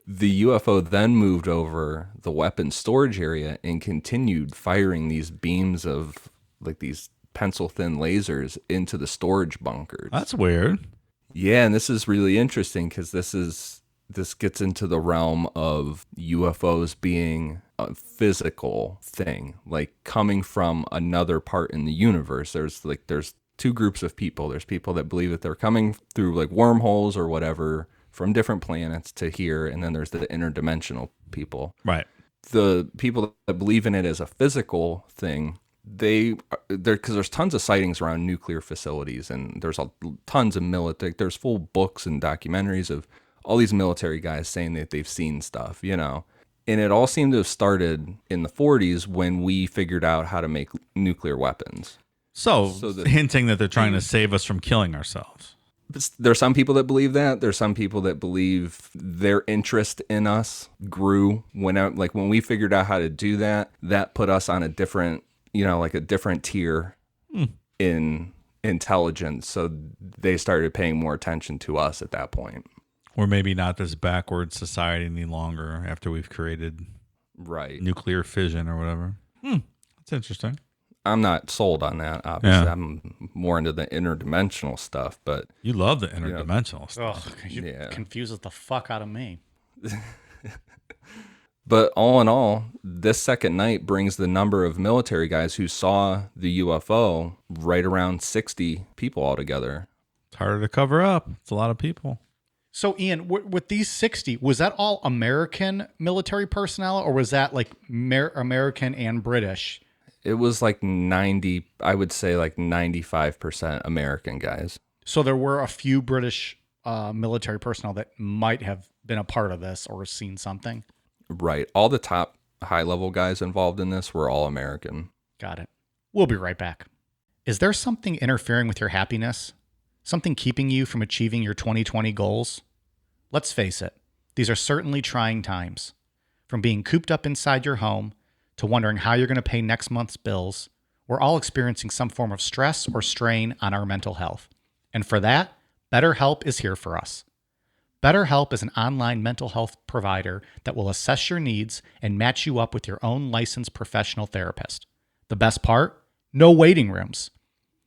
The UFO then moved over the weapons storage area and continued firing these beams of like these pencil thin lasers into the storage bunkers. That's weird. Yeah, and this is really interesting because this gets into the realm of UFOs being a physical thing, like coming from another part in the universe. There's two groups of people. There's people that believe that they're coming through like wormholes or whatever from different planets to here, and then there's the interdimensional people. Right. The people that believe in it as a physical thing, because there's tons of sightings around nuclear facilities, and there's tons of military. There's full books and documentaries of all these military guys saying that they've seen stuff, you know. And it all seemed to have started in the 40s when we figured out how to make nuclear weapons. So hinting that they're trying to save us from killing ourselves. There's some people that believe that. There's some people that believe their interest in us grew when we figured out how to do that. That put us on a different, like a different tier in intelligence. So they started paying more attention to us at that point. Or maybe not this backward society any longer after we've created nuclear fission or whatever. That's interesting. I'm not sold on that, obviously. Yeah. I'm more into the interdimensional stuff, but... You love the interdimensional stuff. Ugh, you confuses the fuck out of me. But all in all, this second night brings the number of military guys who saw the UFO right around 60 people altogether. It's harder to cover up. It's a lot of people. So, Ian, with these 60, was that all American military personnel, or was that like American and British? It was like 90, I would say like 95% American guys. So there were a few British military personnel that might have been a part of this or seen something. Right. All the top high-level guys involved in this were all American. Got it. We'll be right back. Is there something interfering with your happiness? Something keeping you from achieving your 2020 goals? Let's face it, these are certainly trying times. From being cooped up inside your home to wondering how you're going to pay next month's bills, we're all experiencing some form of stress or strain on our mental health. And for that, BetterHelp is here for us. BetterHelp is an online mental health provider that will assess your needs and match you up with your own licensed professional therapist. The best part? No waiting rooms.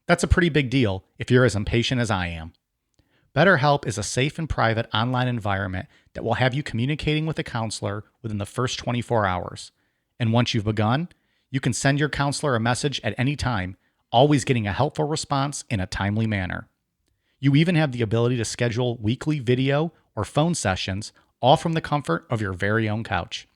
That's a pretty big deal if you're as impatient as I am. BetterHelp is a safe and private online environment that will have you communicating with a counselor within the first 24 hours. And once you've begun, you can send your counselor a message at any time, always getting a helpful response in a timely manner. You even have the ability to schedule weekly video or phone sessions, all from the comfort of your very own couch.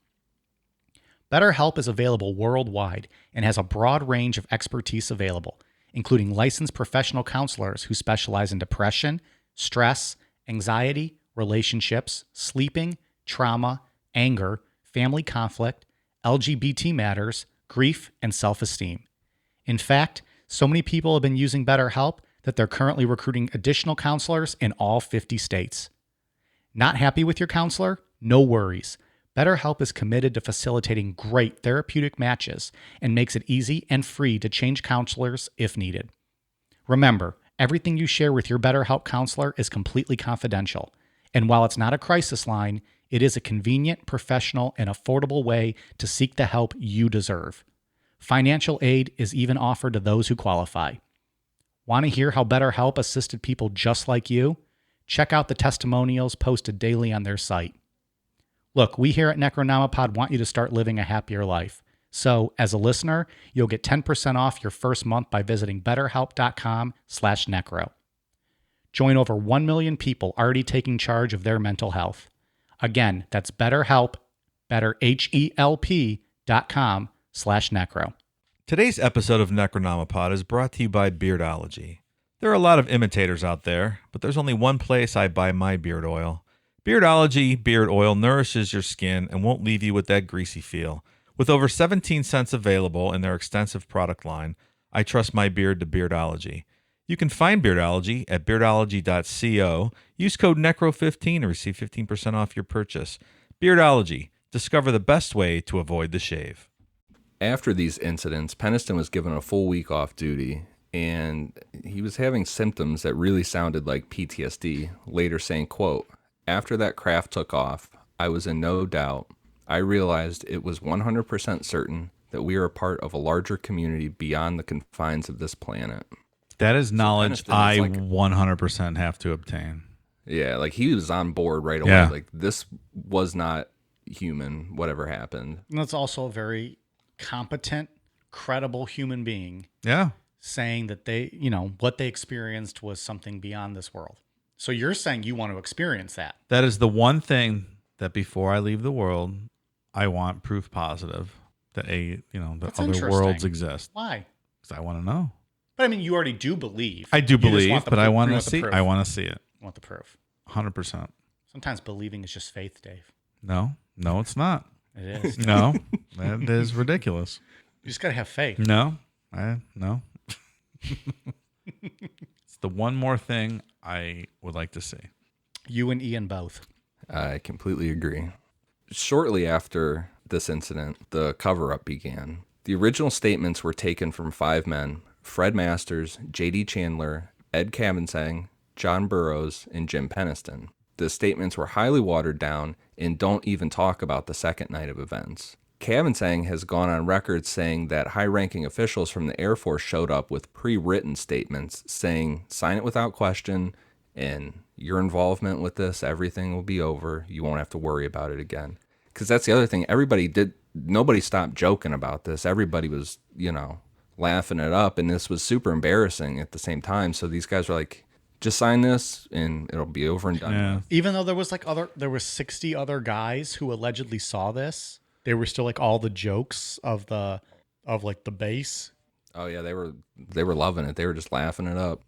BetterHelp is available worldwide and has a broad range of expertise available, including licensed professional counselors who specialize in depression, stress, anxiety, relationships, sleeping, trauma, anger, family conflict, LGBT matters, grief, and self-esteem. In fact, so many people have been using BetterHelp that they're currently recruiting additional counselors in all 50 states. Not happy with your counselor? No worries. BetterHelp is committed to facilitating great therapeutic matches and makes it easy and free to change counselors if needed. Remember, everything you share with your BetterHelp counselor is completely confidential. And while it's not a crisis line, it is a convenient, professional, and affordable way to seek the help you deserve. Financial aid is even offered to those who qualify. Want to hear how BetterHelp assisted people just like you? Check out the testimonials posted daily on their site. Look, we here at Necronomipod want you to start living a happier life. So, as a listener, you'll get 10% off your first month by visiting betterhelp.com/necro. Join over 1 million people already taking charge of their mental health. Again, that's BetterHelp, betterhelp.com/necro. Today's episode of Necronomipod is brought to you by Beardology. There are a lot of imitators out there, but there's only one place I buy my beard oil. Beardology beard oil nourishes your skin and won't leave you with that greasy feel. With over 17 cents available in their extensive product line, I trust my beard to Beardology. You can find Beardology at beardology.co. Use code NECRO15 to receive 15% off your purchase. Beardology. Discover the best way to avoid the shave. After these incidents, Peniston was given a full week off duty, and he was having symptoms that really sounded like PTSD, later saying, quote, "After that craft took off, I was in no doubt. I realized it was 100% certain that we are a part of a larger community beyond the confines of this planet." That is knowledge Peniston I is like- 100% have to obtain. Yeah, like he was on board right away. Yeah. Like this was not human, whatever happened. And that's also a very competent, credible human being Yeah. saying that they, you know, what they experienced was something beyond this world. So you're saying you want to experience that. That is the one thing that before I leave the world, I want proof positive that that That's other interesting. worlds exist. Why? Because I want to know. But I mean, you already do believe. I do You just believe, want the but I proof. want You to see. the I proof. want to see it. You want the proof. 100%. Sometimes believing is just faith, Dave. No, it's not. It is. No, that is ridiculous. You just got to have faith. No. It's the one more thing I would like to see. You and Ian both. I completely agree. Shortly after this incident, the cover-up began. The original statements were taken from 5 men: Fred Masters, J.D. Chandler, Ed Cavansang, John Burroughs, and Jim Peniston. The statements were highly watered down and don't even talk about the second night of events. Cavansang has gone on record saying that high-ranking officials from the Air Force showed up with pre-written statements saying, "Sign it without question, and your involvement with this, everything will be over. You won't have to worry about it again." Because that's the other thing. Nobody stopped joking about this. Everybody was, laughing it up, and this was super embarrassing at the same time. So these guys were like, just sign this and it'll be over and done Yeah. with. Even though there was 60 other guys who allegedly saw this, they were still like all the jokes of the base. Oh yeah, they were loving it. They were just laughing it up.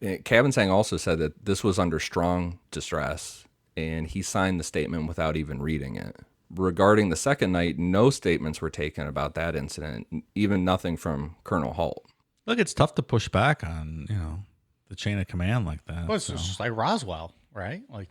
Cavansang also said that this was under strong distress, and he signed the statement without even reading it. Regarding the second night, no statements were taken about that incident, even nothing from Colonel Halt. Look, it's tough to push back on, the chain of command like that. Well, it's so. just like Roswell, right? Like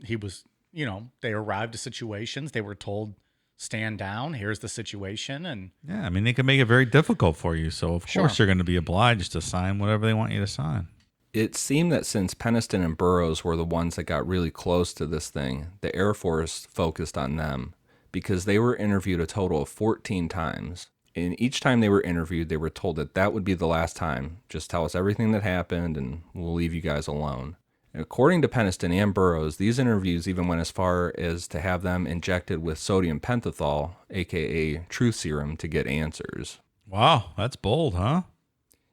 he was, they arrived to situations. They were told, stand down. Here's the situation. And Yeah, I mean, they can make it very difficult for you. So, of Sure. course, you're going to be obliged to sign whatever they want you to sign. It seemed that since Peniston and Burroughs were the ones that got really close to this thing, the Air Force focused on them because they were interviewed a total of 14 times. And each time they were interviewed, they were told that would be the last time. Just tell us everything that happened and we'll leave you guys alone. And according to Peniston and Burroughs, these interviews even went as far as to have them injected with sodium pentothal, aka truth serum, to get answers. Wow, that's bold, huh?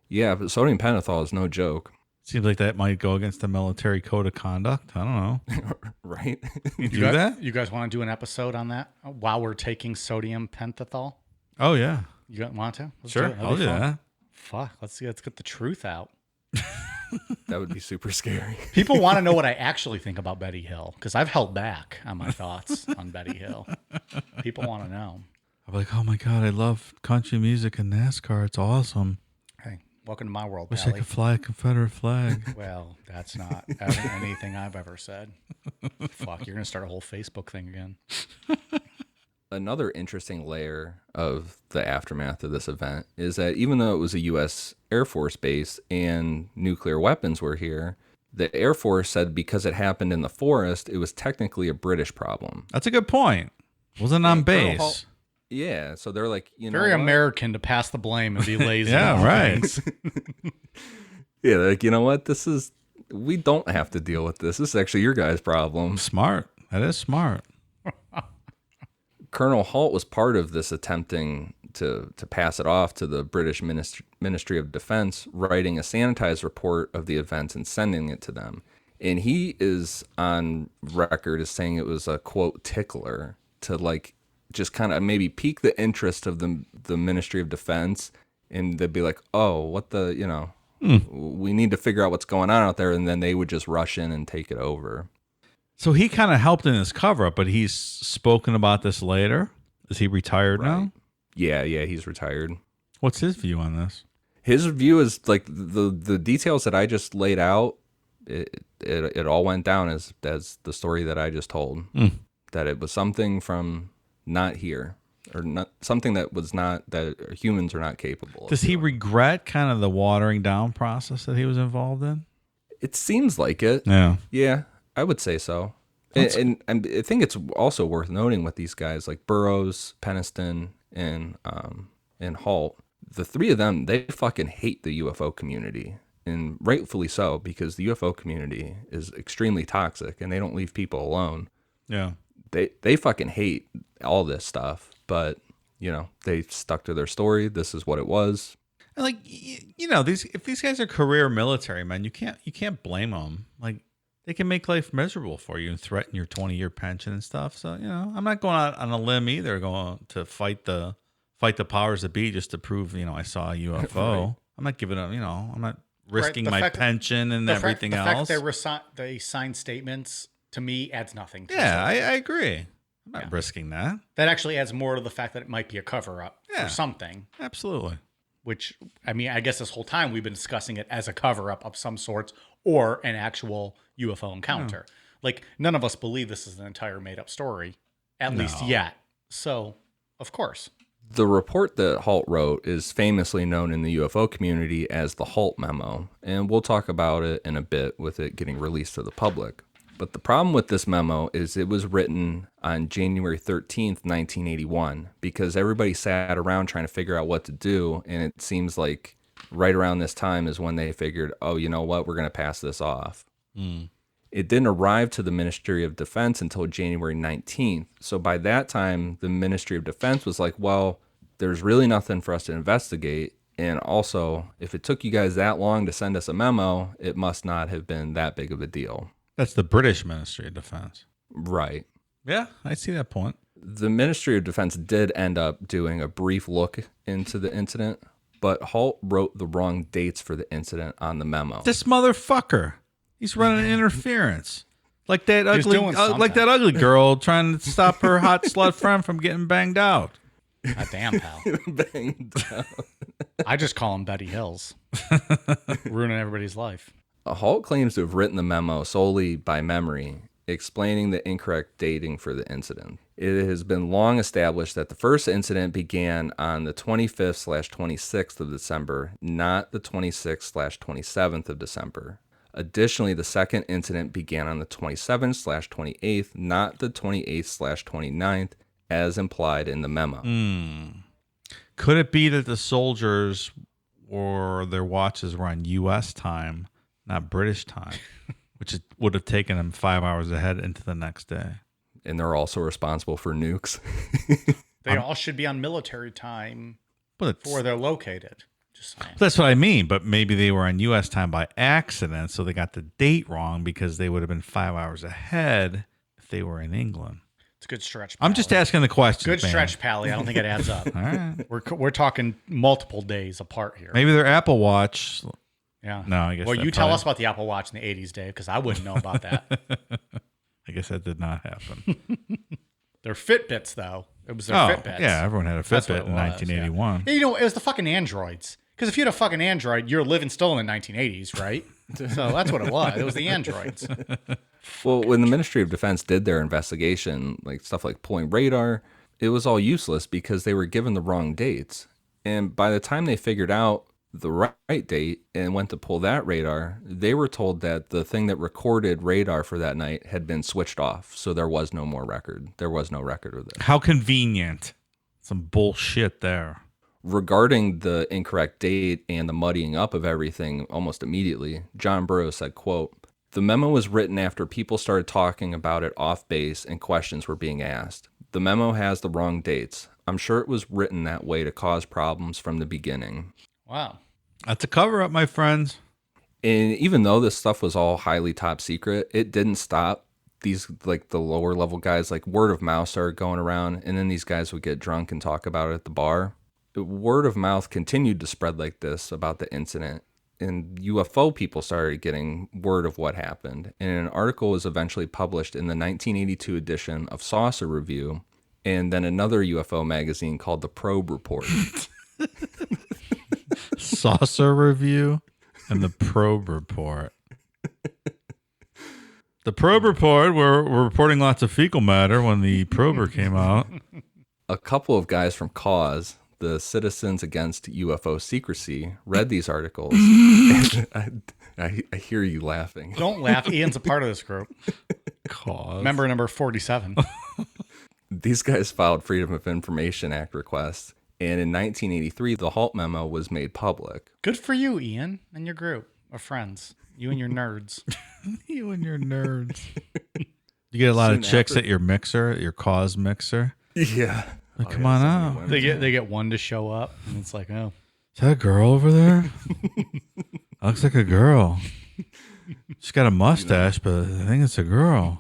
Yeah, but sodium pentothal is no joke. Seems like that might go against the military code of conduct. I don't know. Right? You do guys, that? You guys want to do an episode on that while we're taking sodium pentothal? Oh, yeah. You guys want to? Let's Sure, do it. That'd I'll be do fun. that. Fuck. Let's get the truth out. That would be super scary. People want to know what I actually think about Betty Hill because I've held back on my thoughts on Betty Hill. People want to know. I'm like, oh my God, I love country music and NASCAR. It's awesome. Hey, welcome to my world, Wish I Pally. could fly a Confederate flag. Well, that's not anything I've ever said. Fuck, you're going to start a whole Facebook thing again. Another interesting layer of the aftermath of this event is that even though it was a U.S. Air Force base and nuclear weapons were here, the Air Force said because it happened in the forest, it was technically a British problem. That's a good point. Wasn't on Colonel Hall- base. Yeah, so they're like, Very know what? American to pass the blame and be lazy. Yeah, about right. things. Yeah, they're like, you know what? We don't have to deal with this. This is actually your guys' problem. Smart. That is smart. Colonel Halt was part of this attempting to pass it off to the British Ministry of Defense, writing a sanitized report of the events and sending it to them. And he is on record as saying it was a, quote, tickler to like just kind of maybe pique the interest of the Ministry of Defense. And they'd be like, oh, what the, we need to figure out what's going on out there. And then they would just rush in and take it over. So he kind of helped in his cover up, but he's spoken about this later. Is he retired now? Yeah, he's retired. What's his view on this? His view is like the details that I just laid out. It all went down as the story that I just told. That it was something from not here. or not something that was not that humans are not capable of. Does he regret kind of the watering down process that he was involved in? It seems like it. Yeah. Yeah, I would say so. And I think it's also worth noting with these guys like Burroughs, Peniston, and Halt. The three of them, they fucking hate the UFO community, and rightfully so, because the UFO community is extremely toxic and they don't leave people alone. Yeah. They fucking hate all this stuff, but you know, they stuck to their story. This is what it was. And like, you know, if these guys are career military men, you can't blame them. Like, they can make life miserable for you and threaten your 20-year pension and stuff. So, you know, I'm not going out on a limb either, going to fight the powers that be just to prove, you know, I saw a UFO. Right. I'm not giving up, you know, I'm not risking my pension and everything else. The fact they signed statements to me adds nothing. Yeah, I agree. I'm not risking that. That actually adds more to the fact that it might be a cover-up for something. Absolutely. Which, I mean, I guess this whole time we've been discussing it as a cover-up of some sorts or an actual UFO encounter. Like, none of us believe this is an entire made-up story, at least yet. So, of course. The report that Halt wrote is famously known in the UFO community as the Halt Memo, and we'll talk about it in a bit with it getting released to the public. But the problem with this memo is it was written on January 13th, 1981, because everybody sat around trying to figure out what to do, and it seems like right around this time is when they figured, oh, you know what, we're going to pass this off. It didn't arrive to the Ministry of Defense until January 19th. So by that time, the Ministry of Defense was like, well, there's really nothing for us to investigate. And also, if it took you guys that long to send us a memo, it must not have been that big of a deal. That's the British Ministry of Defense. Right. Yeah, I see that point. The Ministry of Defense did end up doing a brief look into the incident, but Halt wrote the wrong dates for the incident on the memo. This motherfucker. He's running interference. Like that ugly girl trying to stop her hot slut friend from getting banged out. God damn, pal. Banged out. I just call him Betty Hills. Ruining everybody's life. Halt claims to have written the memo solely by memory, explaining the incorrect dating for the incident. It has been long established that the first incident began on the 25th/26th of December, not the 26th/27th of December. Additionally, the second incident began on the 27th/28th, not the 28th/29th, as implied in the memo. Could it be that the soldiers or their watches were on U.S. time, not British time, which would have taken them 5 hours ahead into the next day? And they're also responsible for nukes. They all should be on military time before they're located. Just saying. That's what I mean, but maybe they were on U.S. time by accident, so they got the date wrong because they would have been 5 hours ahead if they were in England. It's a good stretch, Pally. I'm just asking the question. Good stretch, Pally. I don't think it adds up. All right. We're talking multiple days apart here. Maybe their Apple Watch. Yeah. No, I guess. Well, you tell us about the Apple Watch in the 80s, Dave, because I wouldn't know about that. I guess that did not happen. Their Fitbits, though. It was their Fitbits. Yeah, everyone had a Fitbit in 1981. Yeah. You know, it was the fucking Androids. Because if you had a fucking Android, you're living still in the 1980s, right? So that's what it was. It was the Androids. Well, when the Ministry of Defense did their investigation, like stuff like pulling radar, it was all useless because they were given the wrong dates. And by the time they figured out the right date and went to pull that radar, they were told that the thing that recorded radar for that night had been switched off. So there was no more record. There was no record of it. How convenient. Some bullshit there. Regarding the incorrect date and the muddying up of everything almost immediately, John Burroughs said, quote, "The memo was written after people started talking about it off base and questions were being asked. The memo has the wrong dates. I'm sure it was written that way to cause problems from the beginning." Wow. That's a cover-up, my friends. And even though this stuff was all highly top secret, it didn't stop these, like the lower level guys, like word of mouth started going around, and then these guys would get drunk and talk about it at the bar. Word of mouth continued to spread like this about the incident, and UFO people started getting word of what happened. And an article was eventually published in the 1982 edition of Saucer Review, and then another UFO magazine called the Probe Report. Saucer Review and the Probe Report. The Probe Report, we're reporting lots of fecal matter when the prober came out. A couple of guys from Cause, the Citizens Against UFO Secrecy, read these articles. I hear you laughing. Don't laugh. Ian's a part of this group. Cause. Member number 47. These guys filed Freedom of Information Act requests, and in 1983, the Halt memo was made public. Good for you, Ian, and your group of friends. You and your nerds. You and your nerds. You get a lot of chicks at your mixer, at your Cause mixer. Yeah. Like, come on out. They get one to show up, and it's like, oh. Is that a girl over there? Looks like a girl. She's got a mustache, but I think it's a girl.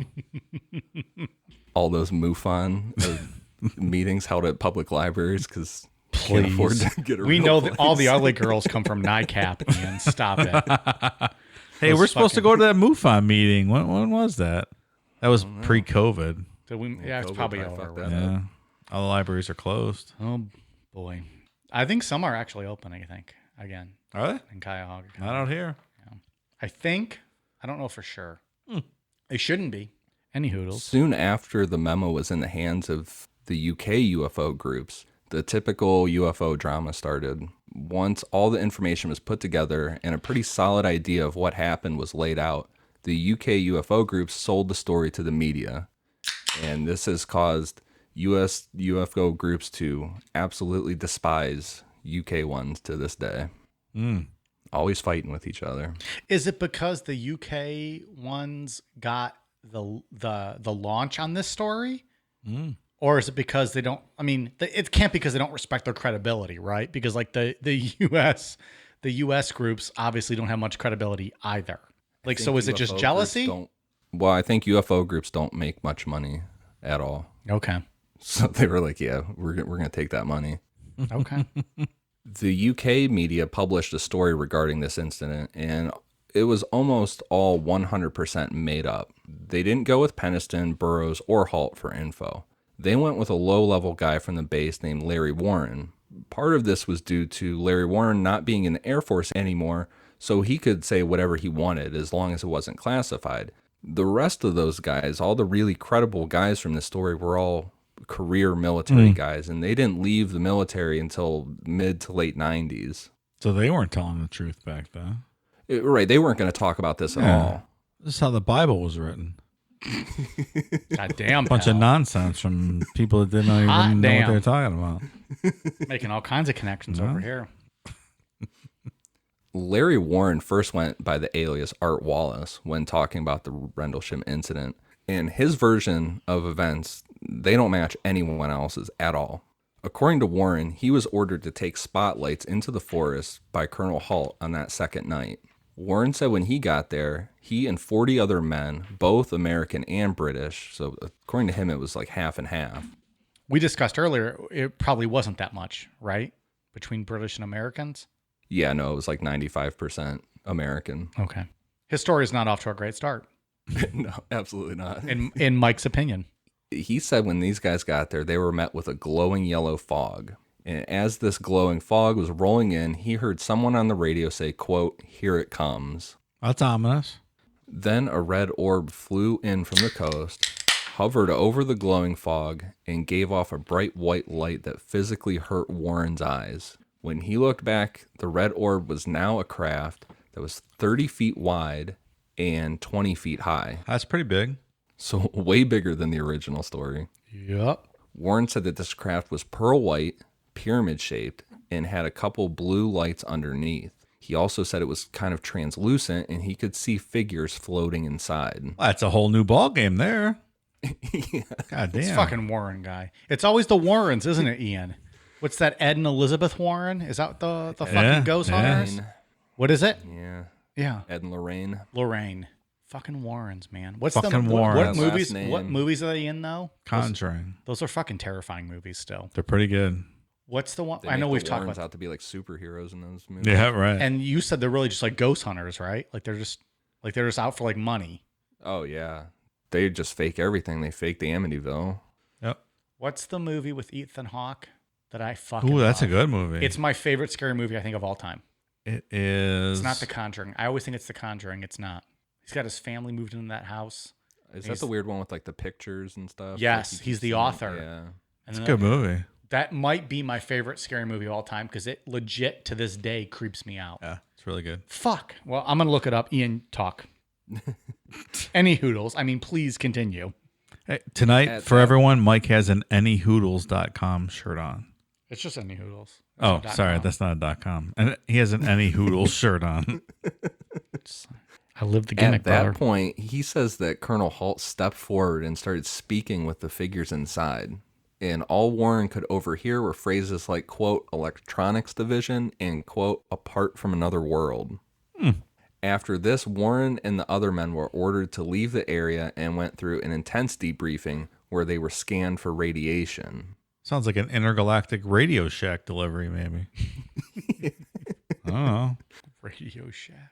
All those MUFON meetings held at public libraries because can't afford to get a We real know place. that all the ugly girls come from NICAP, Ian. Stop it. Hey, Those we're supposed to go to that MUFON meeting. When was that? That was pre-COVID. So it's COVID probably probably over. fucked Right? that Yeah. All the libraries are closed. Oh, boy. I think some are actually open, I think, again, Are they? in Cuyahoga County. Not out here. I think. I don't know for sure. They shouldn't be. Any hoodles. Soon after the memo was in the hands of the UK UFO groups, the typical UFO drama started. Once all the information was put together and a pretty solid idea of what happened was laid out, the UK UFO groups sold the story to the media. And this has caused US UFO groups to absolutely despise UK ones to this day. Always fighting with each other. Is it because the UK ones got the launch on this story? Or is it because they don't, I mean, it can't be because they don't respect their credibility, right? Because like the US groups obviously don't have much credibility either. Like, so is it just UFO jealousy? groups well, I think UFO groups don't make much money at all. Okay. So they were like, yeah, we're going to take that money. Okay. The UK media published a story regarding this incident, and it was almost all 100% made up. They didn't go with Peniston, Burroughs, or Halt for info. They went with a low-level guy from the base named Larry Warren. Part of this was due to Larry Warren not being in the Air Force anymore, so he could say whatever he wanted as long as it wasn't classified. The rest of those guys, all the really credible guys from this story, were all career military guys, and they didn't leave the military until mid to late 90s. So they weren't telling the truth back then. Right, they weren't going to talk about this at all. This is how the Bible was written. God damn. Bunch of nonsense from people that didn't even Hot know what damn. they were talking about. Making all kinds of connections over here. Larry Warren first went by the alias Art Wallace when talking about the Rendlesham incident, and his version of events, they don't match anyone else's at all. According to Warren, he was ordered to take spotlights into the forest by Colonel Halt on that second night. Warren said when he got there, he and 40 other men, both American and British, so according to him it was like half and half. We discussed earlier, it probably wasn't that much, right? Between British and Americans? Yeah, no, it was like 95% American. Okay. His story is not off to a great start, No, absolutely not. in Mike's opinion. He said when these guys got there, they were met with a glowing yellow fog. And as this glowing fog was rolling in, he heard someone on the radio say, quote, "Here it comes." That's ominous. Then a red orb flew in from the coast, hovered over the glowing fog, and gave off a bright white light that physically hurt Warren's eyes. When he looked back, the red orb was now a craft that was 30 feet wide and 20 feet high. That's pretty big. So way bigger than the original story. Yep. Warren said that this craft was pearl white, pyramid shaped, and had a couple blue lights underneath. He also said it was kind of translucent and he could see figures floating inside. Well, that's a whole new ball game there. God damn. This fucking Warren guy. It's always the Warrens, isn't it, Ian? What's that, Ed and Elizabeth Warren? Is that the fucking ghost hunters? What is it? Yeah. Yeah. Ed and Lorraine. Lorraine. Fucking Warrens, man. What's Fucking what Warrens. movies? Last name. What movies are they in though? Conjuring. Those are fucking terrifying movies. Still, They're pretty good. what's the one? They I know make we've the talked Warrens about. out to be like superheroes in those movies. Yeah, right. And you said they're really just like ghost hunters, right? Like they're just out for like money. Oh, yeah. They just fake everything. They fake the Amityville. Yep. What's the movie with Ethan Hawke that I fucking? Ooh, that's a love? good movie. It's my favorite scary movie I think of all time. It is. It's not The Conjuring. I always think it's The Conjuring. It's not. He's got his family moved into that house. Is that the weird one with like the pictures and stuff? Yes, Like, you he's can the see it? author. Yeah. And It's a good movie. that might be my favorite scary movie of all time because it legit to this day creeps me out. Yeah, it's really good. Fuck. Well, I'm going to look it up. Ian, talk. Any hoodles. I mean, please continue. Hey, tonight, for everyone, Mike has an anyhoodles.com shirt on. It's just any hoodles. Oh, sorry. That's not a .com. And he has an anyhoodles shirt on. I live the gimmick, At that brother. point, he says that Colonel Halt stepped forward and started speaking with the figures inside. And all Warren could overhear were phrases like, quote, electronics division and, quote, apart from another world. After this, Warren and the other men were ordered to leave the area and went through an intense debriefing where they were scanned for radiation. Sounds like an intergalactic Radio Shack delivery, maybe. I don't know. Radio Shack.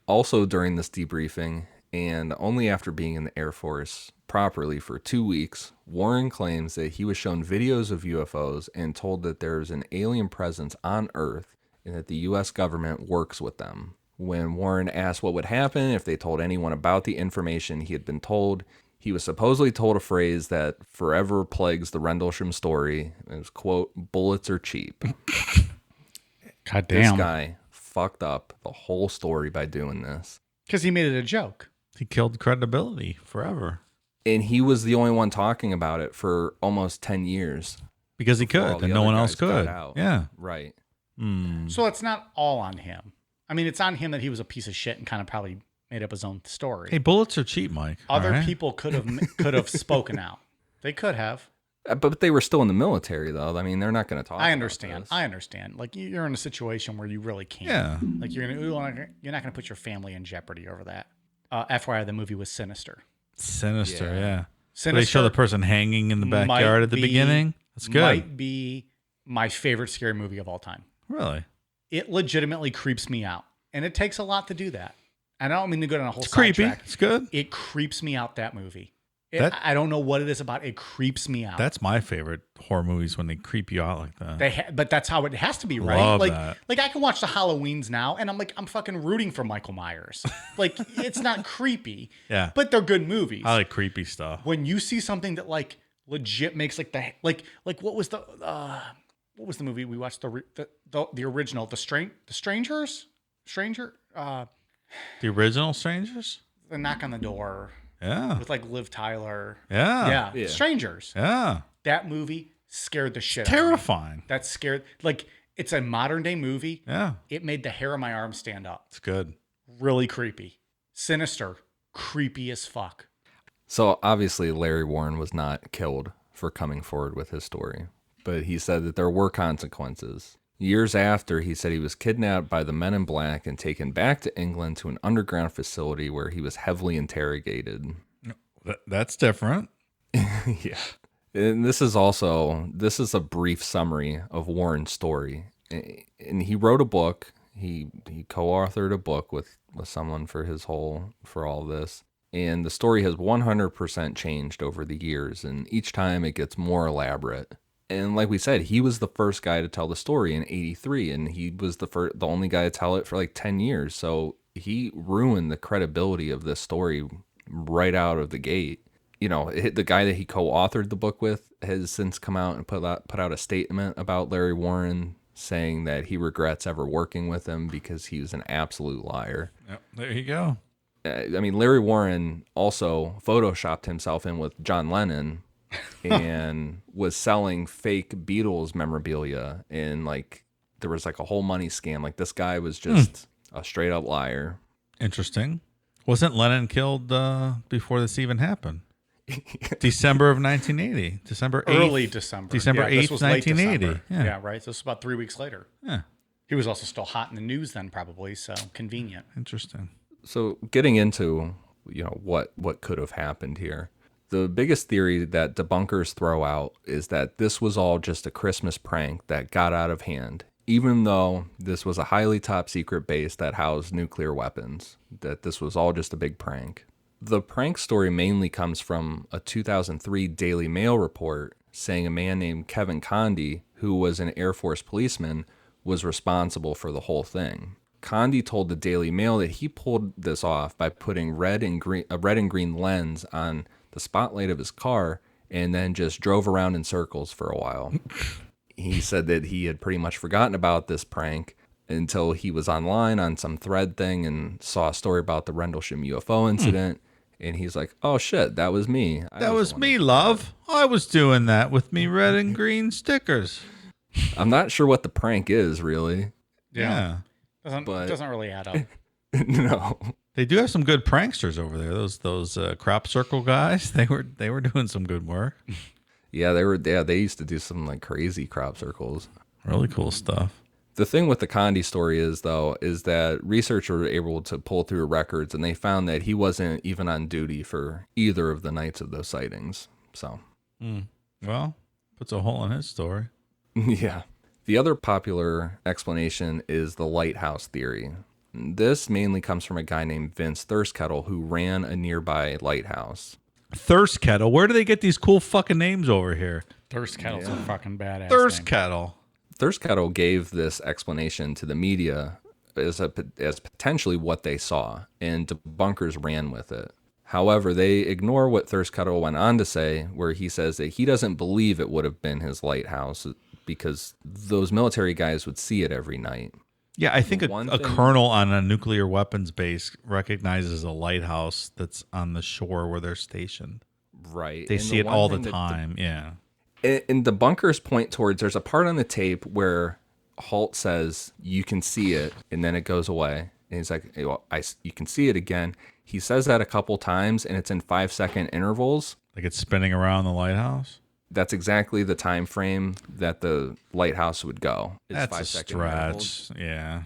Also during this debriefing, and only after being in the Air Force properly for 2 weeks, Warren claims that he was shown videos of UFOs and told that there is an alien presence on Earth and that the U.S. government works with them. When Warren asked what would happen if they told anyone about the information he had been told, he was supposedly told a phrase that forever plagues the Rendlesham story. It was, quote, bullets are cheap. God This damn. guy fucked up the whole story by doing this. Because he made it a joke. He killed credibility forever. And he was the only one talking about it for almost 10 years. Because he before all could, the and no other one else guys got could. out. Yeah. Right. So it's not all on him. I mean, it's on him that he was a piece of shit and kind of probably made up his own story. Hey, bullets are cheap, Mike. Other all right? people could have spoken out. They could have. But they were still in the military, though. I mean, they're not going to talk I about understand. this. I understand. Like you're in a situation where you really can't. Yeah. Like you're not gonna put your family in jeopardy over that. FYI, the movie was Sinister. Sinister, yeah. Sinister. They show the person hanging in the backyard at the beginning. That's good. Might be my favorite scary movie of all time. Really? It legitimately creeps me out, and it takes a lot to do that. And I don't mean to go down a whole It's creepy. sidetrack. It's good. It creeps me out, that movie. That- I don't know what it is about. It creeps me out. That's my favorite horror movies when they creep you out like that. But that's how it has to be, right? Love like, that. like I can watch the Halloweens now, and I'm fucking rooting for Michael Myers. Like it's not creepy, Yeah. but they're good movies. I like creepy stuff. When you see something that like legit makes like what was the movie we watched the original the Strangers The original Strangers? the Knock on the Door Yeah. with like Liv Tyler. Yeah. Yeah. Strangers. Yeah. That movie scared the shit out of me. Terrifying. That scared, like, it's a modern day movie. Yeah. It made the hair on my arm stand up. It's good. Really creepy. Sinister. Creepy as fuck. So obviously Larry Warren was not killed for coming forward with his story, but he said that there were consequences. Years after, he said he was kidnapped by the Men in Black and taken back to England to an underground facility where he was heavily interrogated. That's different. Yeah. And this is a brief summary of Warren's story. And he wrote a book. He co-authored a book with someone for all this. And the story has 100% changed over the years, and each time it gets more elaborate. And like we said, he was the first guy to tell the story in 83, and he was the only guy to tell it for like 10 years. So he ruined the credibility of this story right out of the gate. You know, the guy that he co-authored the book with has since come out and put out a statement about Larry Warren, saying that he regrets ever working with him because he was an absolute liar. Yep. There you go. I mean, Larry Warren also photoshopped himself in with John Lennon and was selling fake Beatles memorabilia, and like there was like a whole money scam. Like this guy was just a straight up liar. Interesting. Wasn't Lennon killed before this even happened? December of 1980. December 8th. Early December. December this 8th, was late 1980. December. Yeah. Yeah, right. So this was about 3 weeks later. Yeah. He was also still hot in the news then, probably. So convenient. Interesting. So getting into, what could have happened here. The biggest theory that debunkers throw out is that this was all just a Christmas prank that got out of hand, even though this was a highly top secret base that housed nuclear weapons, that this was all just a big prank. The prank story mainly comes from a 2003 Daily Mail report saying a man named Kevin Condy, who was an Air Force policeman, was responsible for the whole thing. Condy told the Daily Mail that he pulled this off by putting a red and green lens on the spotlight of his car and then just drove around in circles for a while. He said that he had pretty much forgotten about this prank until he was online on some thread thing and saw a story about the Rendlesham UFO incident. And he's like, oh shit, that was me. That was me, love. I was doing that with me red and green stickers. I'm not sure what the prank is, really. Yeah. Doesn't really add up. No. They do have some good pranksters over there. Those crop circle guys, they were doing some good work. Yeah, they used to do some like crazy crop circles. Really cool stuff. The thing with the Condi story is that researchers were able to pull through records, and they found that he wasn't even on duty for either of the nights of those sightings. So, Well, puts a hole in his story. yeah. The other popular explanation is the lighthouse theory. This mainly comes from a guy named Vince Thirstkettle who ran a nearby lighthouse. Thirst Kettle. Where do they get these cool fucking names over here? Thirst kettle's a fucking badass Thirst name. Kettle. Thirstkettle gave this explanation to the media as potentially what they saw, and debunkers ran with it. However, they ignore what Thirstkettle went on to say, where he says that he doesn't believe it would have been his lighthouse because those military guys would see it every night. Yeah, I think a colonel on a nuclear weapons base recognizes a lighthouse that's on the shore where they're stationed. Right. They see it all the time. Yeah. And the bunkers point towards, there's a part on the tape where Halt says, you can see it, and then it goes away. And he's like, well, you can see it again. He says that a couple times, and it's in 5-second intervals. Like it's spinning around the lighthouse? That's exactly the time frame that the lighthouse would go. That's a stretch. Yeah.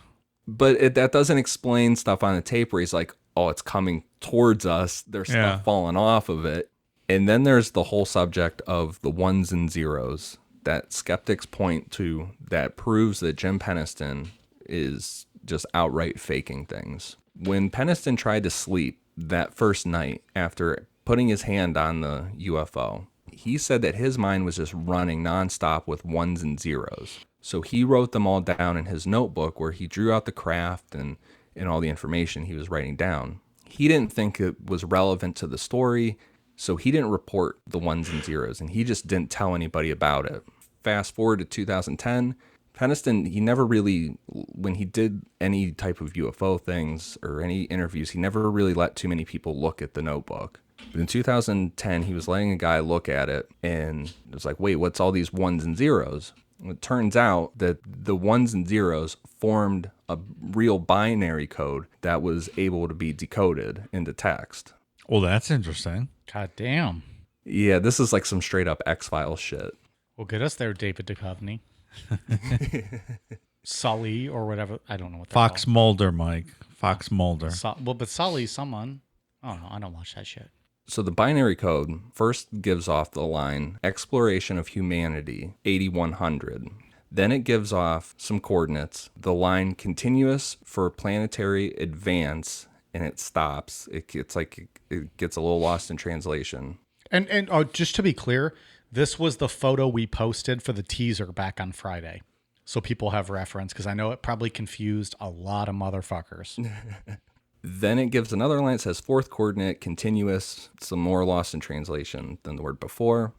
But that doesn't explain stuff on the tape where he's like, oh, it's coming towards us. There's stuff falling off of it. And then there's the whole subject of the ones and zeros that skeptics point to that proves that Jim Penniston is just outright faking things. When Penniston tried to sleep that first night after putting his hand on the UFO, he said that his mind was just running nonstop with ones and zeros. So he wrote them all down in his notebook where he drew out the craft and all the information he was writing down. He didn't think it was relevant to the story, so he didn't report the ones and zeros, and he just didn't tell anybody about it. Fast forward to 2010, Penniston, he never really, when he did any type of UFO things or any interviews, he never really let too many people look at the notebook. But in 2010, he was letting a guy look at it, and it was like, wait, what's all these ones and zeros? And it turns out that the ones and zeros formed a real binary code that was able to be decoded into text. Well, that's interesting. God damn. Yeah, this is like some straight up X-Files shit. Well, get us there, David Duchovny. Sully or whatever. I don't know what Fox Mulder, Mike. Fox Mulder. But Sully's someone. I don't know. I don't watch that shit. So the binary code first gives off the line, Exploration of Humanity, 8100. Then it gives off some coordinates. The line continuous for planetary advance, and it stops. It gets a little lost in translation. And just to be clear, this was the photo we posted for the teaser back on Friday. So people have reference, because I know it probably confused a lot of motherfuckers. Then it gives another line that says fourth coordinate, continuous, some more lost in translation than the word before.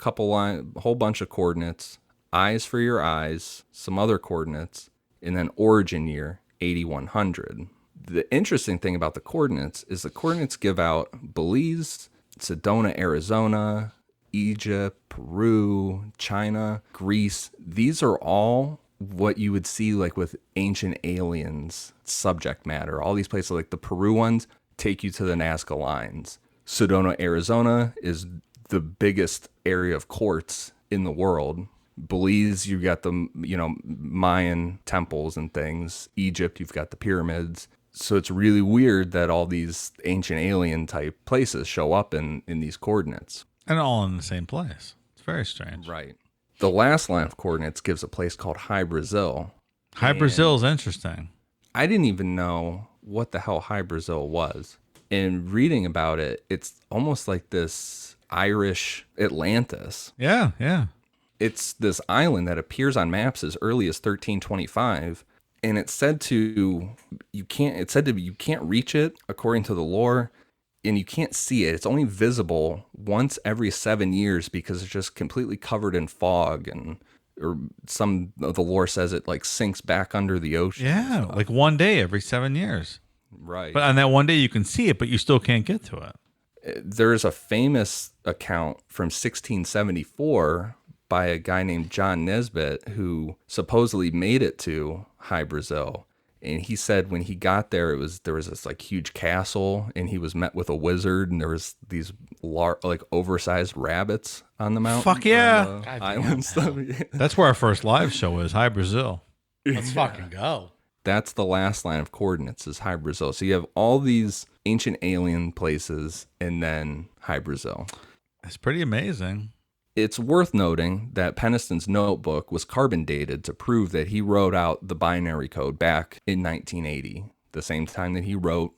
A whole bunch of coordinates, eyes for your eyes, some other coordinates, and then origin year, 8100. The interesting thing about the coordinates is the coordinates give out Belize, Sedona, Arizona, Egypt, Peru, China, Greece. These are all what you would see like with ancient aliens subject matter. All these places, like the Peru ones, take you to the Nazca lines. Sedona, Arizona is the biggest area of quartz in the world. Belize, you've got the Mayan temples and things. Egypt, you've got the pyramids. So it's really weird that all these ancient alien type places show up in these coordinates. And all in the same place. It's very strange. Right. The last line of coordinates gives a place called High Brazil. High Brazil is interesting. I didn't even know what the hell High Brazil was. And reading about it, it's almost like this Irish Atlantis. Yeah, yeah. It's this island that appears on maps as early as 1325. And it's said you can't reach it according to the lore. and you can't see it. It's only visible once every 7 years because it's just completely covered in fog, and or some of the lore says it like sinks back under the ocean. Yeah, like one day every 7 years. Right. But on that one day you can see it, but you still can't get to it. There's a famous account from 1674 by a guy named John Nesbitt who supposedly made it to High Brazil. And he said when he got there, there was this like huge castle, and he was met with a wizard, and there was these like oversized rabbits on the mountain. Fuck yeah. On the island stuff. That's where our first live show is, High Brazil. Let's fucking go. That's the last line of coordinates is High Brazil. So you have all these ancient alien places and then High Brazil. It's pretty amazing. It's worth noting that Peniston's notebook was carbon dated to prove that he wrote out the binary code back in 1980, the same time that he wrote,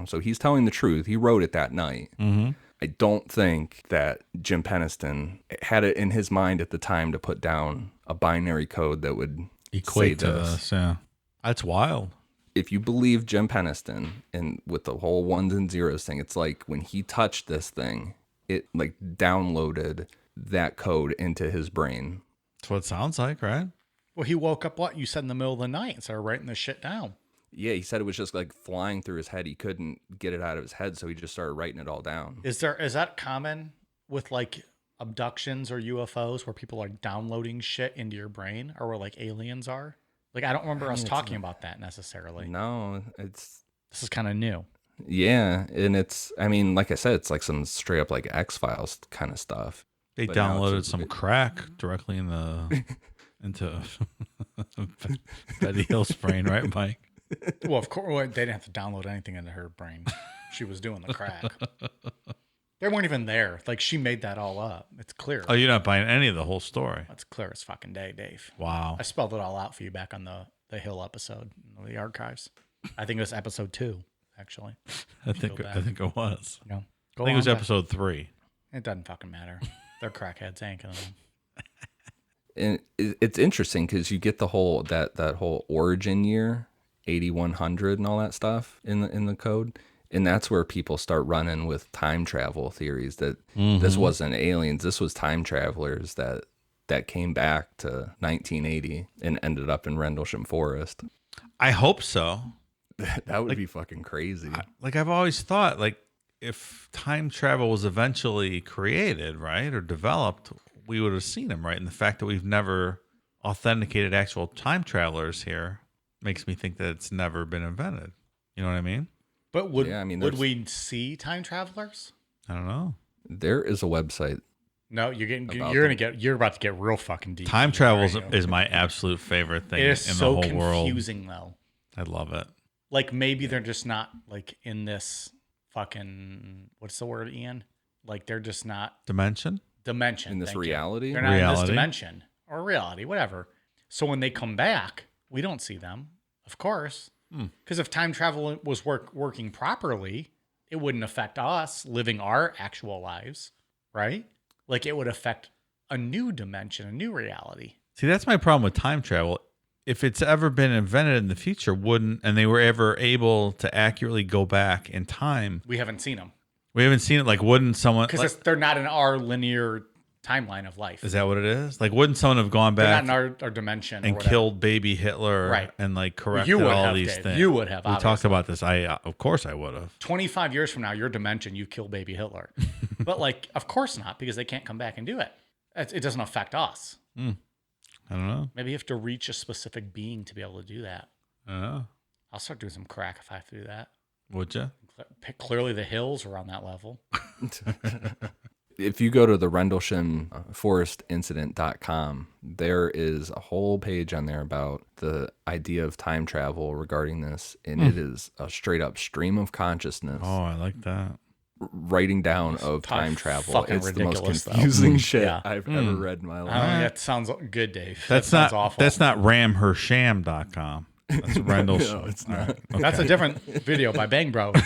so he's telling the truth. He wrote it that night. Mm-hmm. I don't think that Jim Peniston had it in his mind at the time to put down a binary code that would Equate say to this. this, yeah. That's wild. If you believe Jim Peniston and with the whole ones and zeros thing, it's like when he touched this thing, it like downloaded that code into his brain. That's what it sounds like, right? Well, he woke up, what you said, in the middle of the night and started writing this shit down. Yeah, he said it was just like flying through his head. He couldn't get it out of his head, so he just started writing it all down. Is that common with like abductions or UFOs where people are downloading shit into your brain, or where like aliens are? Like, I don't remember us talking about that necessarily. No, This is kind of new. yeah, and like I said, it's like some straight up like X-Files kind of stuff. They But now downloaded it's- some crack directly into Betty Hill's brain, right, Mike? Well, of course, they didn't have to download anything into her brain. She was doing the crack. They weren't even there. Like, she made that all up. It's clear. Oh, you're not buying any of the whole story. It's clear as fucking day, Dave. Wow. I spelled it all out for you back on the Hill episode, the archives. I think it was episode 2, actually. I think it was. No, I think it was episode 3. It doesn't fucking matter. They're crackheads. I ain't killing them. And it's interesting because you get the whole that whole origin year, 8100 and all that stuff in the code. And that's where people start running with time travel theories that this wasn't aliens. This was time travelers that came back to 1980 and ended up in Rendlesham Forest. I hope so. That would be fucking crazy. I've always thought, like, if time travel was eventually created, right, or developed, we would have seen them, right? And the fact that we've never authenticated actual time travelers here makes me think that it's never been invented. You know what I mean? But would there's- we see time travelers? I don't know. There is a website. No, you're about to get real fucking deep. Time travel Right now. is my absolute favorite thing It is in so the whole world. confusing though. I love it. Like, maybe they're just not like in this fucking, what's the word, Ian? Like, they're just not Dimension? dimension. In this thank you. reality? They're not in Reality. this dimension or reality, whatever. So when they come back, we don't see them, of course. Because if time travel was working properly, it wouldn't affect us living our actual lives, right? Like, it would affect a new dimension, a new reality. See, that's my problem with time travel. If it's ever been invented in the future, and they were ever able to accurately go back in time, We haven't seen them we haven't seen it. Like, wouldn't someone? because they're not in our linear timeline of life. Is that what it is? Like, wouldn't someone have gone They're back not in our dimension or and whatever. killed baby Hitler, Right. and like corrected You would all have, these Dave. things? You would have, We talked obviously. about this. Of course, I would have. 25 years from now, your dimension, you kill baby Hitler. But, like, of course not, because they can't come back and do it. It doesn't affect us. I don't know. Maybe you have to reach a specific being to be able to do that. I don't know. I'll start doing some crack if I have to do that. Would you? Clearly, the hills are on that level. If you go to the Rendlesham Forest Incident.com, there is a whole page on there about the idea of time travel regarding this. And it is a straight up stream of consciousness. Oh, I like that. Writing down of time travel. fucking It's the most ridiculous, though. confusing shit Yeah. I've ever read in my I life. don't know, that sounds good, Dave. That's that sounds not awful. That's not ramhersham.com. That's Rendlesham. No, it's not. That's a different video by Bang Bros,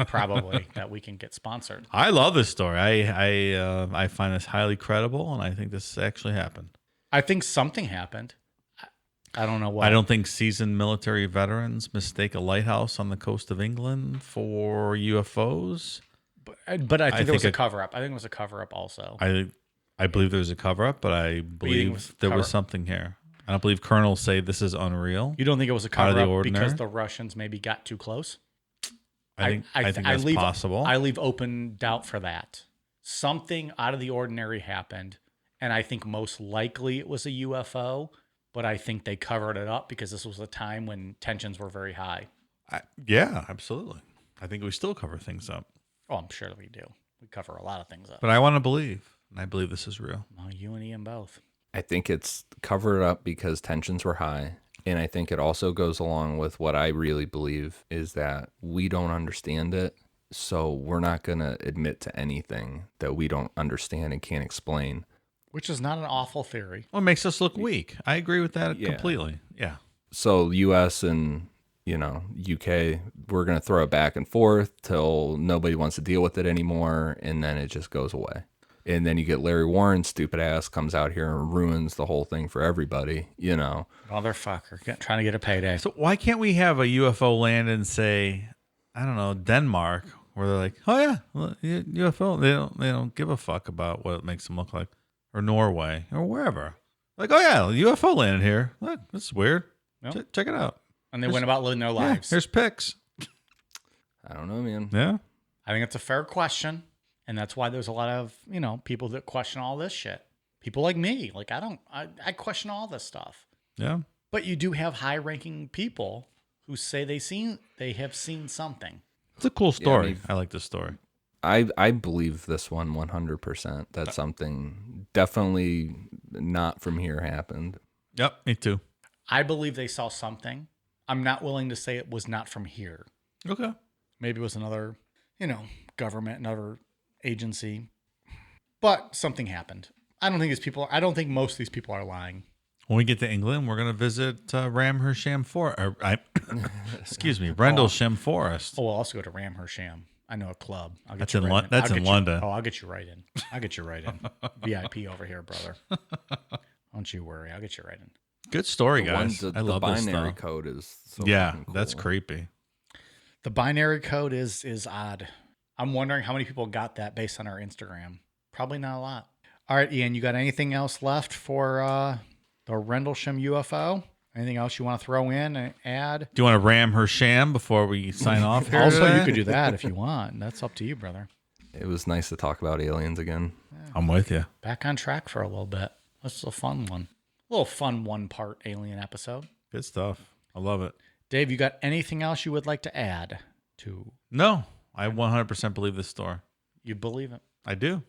probably, that we can get sponsored. I love this story. I find this highly credible, and I think this actually happened. I think something happened. I don't know what. I don't think seasoned military veterans mistake a lighthouse on the coast of England for UFOs. But I think there was a it- cover-up. I think it was a cover-up also. I believe there's a cover-up, but I believe there was something here. I don't believe colonels say this is unreal. You don't think it was a Out of the cover-up ordinary? because the Russians maybe got too close? I think that's possible. I leave open doubt for that. Something out of the ordinary happened, and I think most likely it was a UFO, but I think they covered it up because this was a time when tensions were very high. Yeah, absolutely. I think we still cover things up. Oh, I'm sure we do. We cover a lot of things up. But I want to believe, and I believe this is real. Well, you and Ian both. I think it's covered up because tensions were high. And I think it also goes along with what I really believe is that we don't understand it. So we're not going to admit to anything that we don't understand and can't explain. Which is not an awful theory. Well, it makes us look weak. I agree with that Yeah. completely. Yeah. So US and, UK, we're going to throw it back and forth till nobody wants to deal with it anymore. And then it just goes away. And then you get Larry Warren's stupid ass comes out here and ruins the whole thing for everybody, Motherfucker. Trying to get a payday. So why can't we have a UFO land in, say, I don't know, Denmark, where they're like, oh yeah, well, UFO. They don't give a fuck about what it makes them look like, or Norway, or wherever. Like, oh yeah, UFO landed here. Look, this is weird. Yep. Check it out. And they went about living their lives. Here's pics. I don't know, man. Yeah. I think it's a fair question. And that's why there's a lot of, people that question all this shit. People like me. Like, I question all this stuff. Yeah. But you do have high-ranking people who say they have seen something. It's a cool story. I mean, I like this story. I believe this one 100%. That something definitely not from here happened. Yep, me too. I believe they saw something. I'm not willing to say it was not from here. Okay. Maybe it was another, government, another agency. But something happened. I don't think most of these people are lying. When we get to England, we're going to visit Rendlesham Forest. Excuse me, Rendlesham Forest. Oh, we'll also go to Ramhersham. I know a club. That's in London. I'll get you right in. VIP over here, brother. Don't you worry. I'll get you right in. Good story, guys. The I love this binary stuff. code is so Yeah, fucking cool. that's creepy. The binary code is odd. I'm wondering how many people got that based on our Instagram. Probably not a lot. All right, Ian, you got anything else left for the Rendlesham UFO? Anything else you want to throw in and add? Do you want to ram her sham before we sign off here? Also, today? you could do that if you want. That's up to you, brother. It was nice to talk about aliens again. I'm with you. Back on track for a little bit. This is a fun one. A little fun one-part alien episode. Good stuff. I love it. Dave, you got anything else you would like to add to? No, I 100% believe this story. You believe it? I do.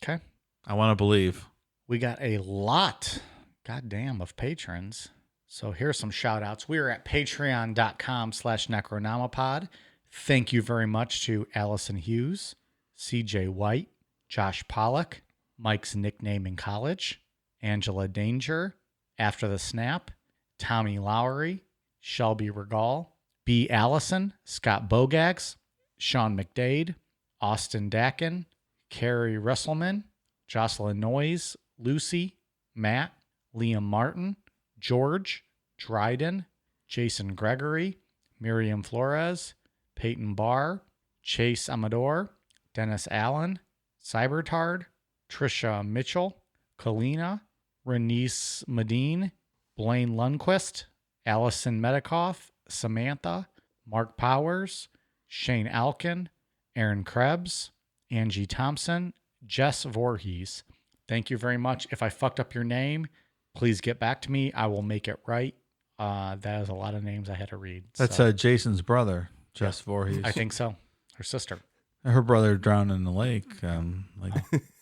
Okay. I want to believe. We got a lot, goddamn, of patrons. So here's some shout outs. We are at patreon.com/necronomipod. Thank you very much to Allison Hughes, CJ White, Josh Pollock, Mike's nickname in college, Angela Danger, After the Snap, Tommy Lowry, Shelby Regal, B. Allison, Scott Bogax, Sean McDade, Austin Dakin, Carrie Resselman, Jocelyn Noyes, Lucy, Matt, Liam Martin, George, Dryden, Jason Gregory, Miriam Flores, Peyton Barr, Chase Amador, Dennis Allen, Cybertard, Trisha Mitchell, Kalina, Renice Medine, Blaine Lundquist, Allison Medikoff, Samantha, Mark Powers, Shane Alkin, Aaron Krebs, Angie Thompson, Jess Voorhees. Thank you very much. If I fucked up your name, please get back to me. I will make it right. That is a lot of names I had to read. That's so. Jason's brother, Jess Voorhees. I think so. Her sister. Her brother drowned in the lake, like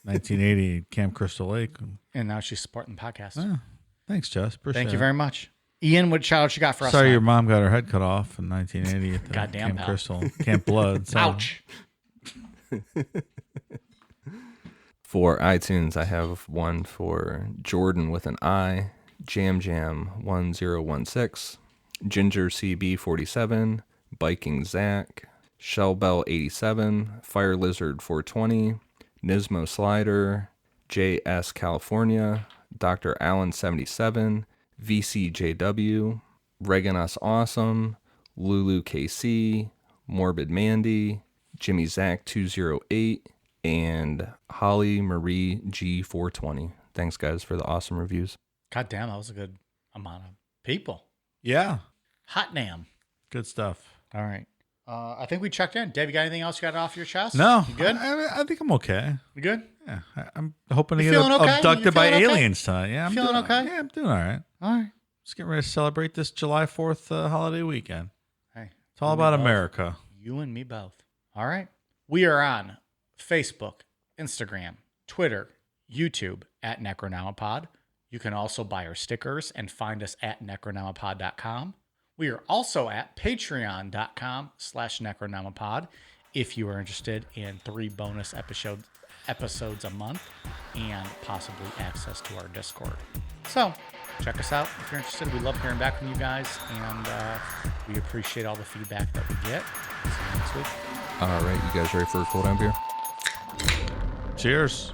1980, Camp Crystal Lake. And now she's supporting the podcast. Yeah. Thanks, Jess. Appreciate Thank you it. very much. Ian, what shout out you got for us? Sorry, tonight? your mom got her head cut off in 1980 at the Goddamn, Camp pal. Crystal, Camp Blood. So. Ouch. For iTunes, I have one for Jordan with an I, Jam 1016, Ginger CB47, Biking Zach, Shellbell 87, Fire Lizard 420, Nismo Slider, JS California, Dr. Allen 77, VCJW, Regan Us Awesome, Lulu KC, Morbid Mandy, Jimmy Zach 208, and Holly Marie G420. Thanks, guys, for the awesome reviews. God damn, that was a good amount of people. Yeah. Hot damn. Good stuff. All right. I think we checked in. Dave, you got anything else you got off your chest? No. You good? I think I'm okay. You good? Yeah. I'm hoping to You get feeling okay? abducted You by feeling okay? aliens tonight. Yeah, I'm Feeling doing okay? Yeah, I'm doing all right. All right. Just getting ready to celebrate this July 4th holiday weekend. Hey, It's all about America. You and me both. All right. We are on Facebook, Instagram, Twitter, YouTube at Necronomipod. You can also buy our stickers and find us at necronomipod.com. We are also at patreon.com/necronomipod if you are interested in 3 bonus episodes a month and possibly access to our Discord. So check us out if you're interested. We love hearing back from you guys, and we appreciate all the feedback that we get. See you next week. All right, you guys ready for a cool down beer? Cheers.